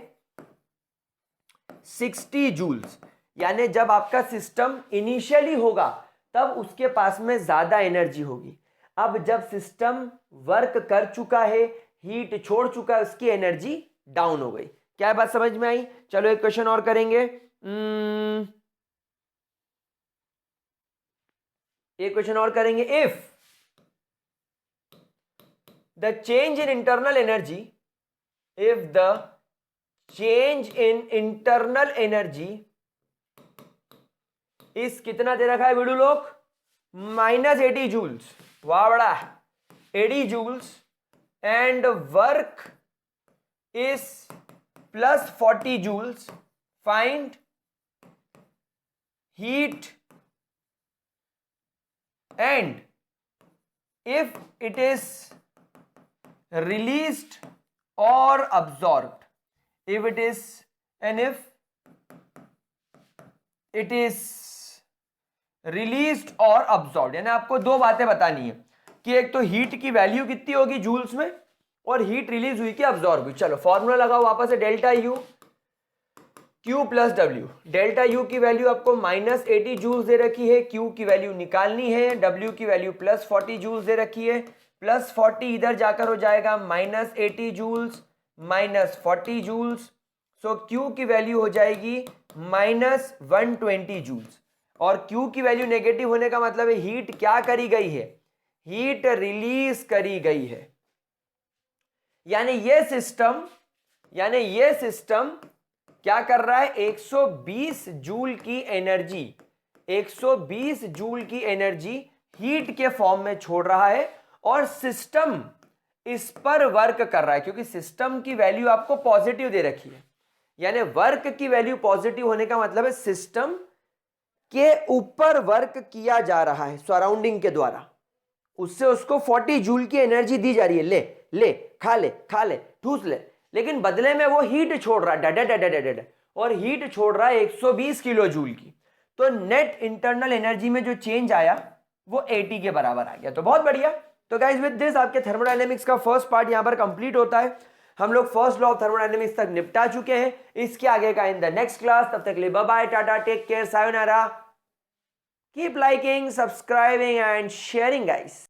Speaker 1: 60 joules. यानी जब आपका सिस्टम इनिशियली होगा तब उसके पास में ज्यादा एनर्जी होगी। अब जब सिस्टम वर्क कर चुका है, हीट छोड़ चुका है, उसकी एनर्जी डाउन हो गई। क्या बात समझ में आई? चलो एक क्वेश्चन और करेंगे। एक क्वेश्चन और करेंगे। If the change in internal energy, if the change in internal energy इस कितना दे रखा है वीडियो लोग? -80 जूल्स। वाह बड़ा, 80 joules and work is plus 40 joules. Find heat and if it is released or absorbed. If it is, and if it is released or absorbed, यानी आपको दो बातें बतानी है। कि एक तो हीट की वैल्यू कितनी होगी जूल्स में और हीट रिलीज हुई कि अब्सॉर्ब हुई। चलो फॉर्मूला लगाओ वापस से, delta U Q plus W. Delta U की वैल्यू आपको -80 जूल्स दे रखी है, क्यू की वैल्यू निकालनी है, डब्ल्यू की वैल्यू +40 जूल्स दे रखी है। +40 इधर जाकर हो जाएगा -80 जूल्स -40 जूल्स, सो क्यू की वैल्यू हो जाएगी -120 जूल्स। और क्यू की वैल्यू नेगेटिव होने का मतलब है हीट क्या करी गई है, हीट रिलीज करी गई है। यानी ये सिस्टम क्या कर रहा है, 120 जूल की एनर्जी, 120 जूल की एनर्जी हीट के फॉर्म में छोड़ रहा है और सिस्टम इस पर वर्क कर रहा है, क्योंकि सिस्टम की वैल्यू आपको पॉजिटिव दे रखी है। यानी वर्क की वैल्यू पॉजिटिव होने का मतलब है सिस्टम के ऊपर वर्क किया जा रहा है सराउंडिंग के द्वारा, उससे उसको 40 जूल की एनर्जी दी जा रही है, ले ले खा ले ठूस ले, लेकिन बदले में वो हीट छोड़ रहा है और हीट छोड़ रहा है 120 किलो जूल की। तो नेट इंटरनल एनर्जी में जो चेंज आया वो 80 के बराबर आ गया। तो बहुत बढ़िया। तो गाइस विद दिस आपके थर्मोडायनेमिक्स का फर्स्ट पार्ट यहां पर कंप्लीट होता है। हम लोग फर्स्ट लॉ ऑफ थर्मोडायनेमिक्स तक निपटा चुके हैं। इसके आगे का इन द नेक्स्ट क्लास। तब तक के लिए bye bye, tata, take care, sayonara, keep liking, subscribing and sharing guys.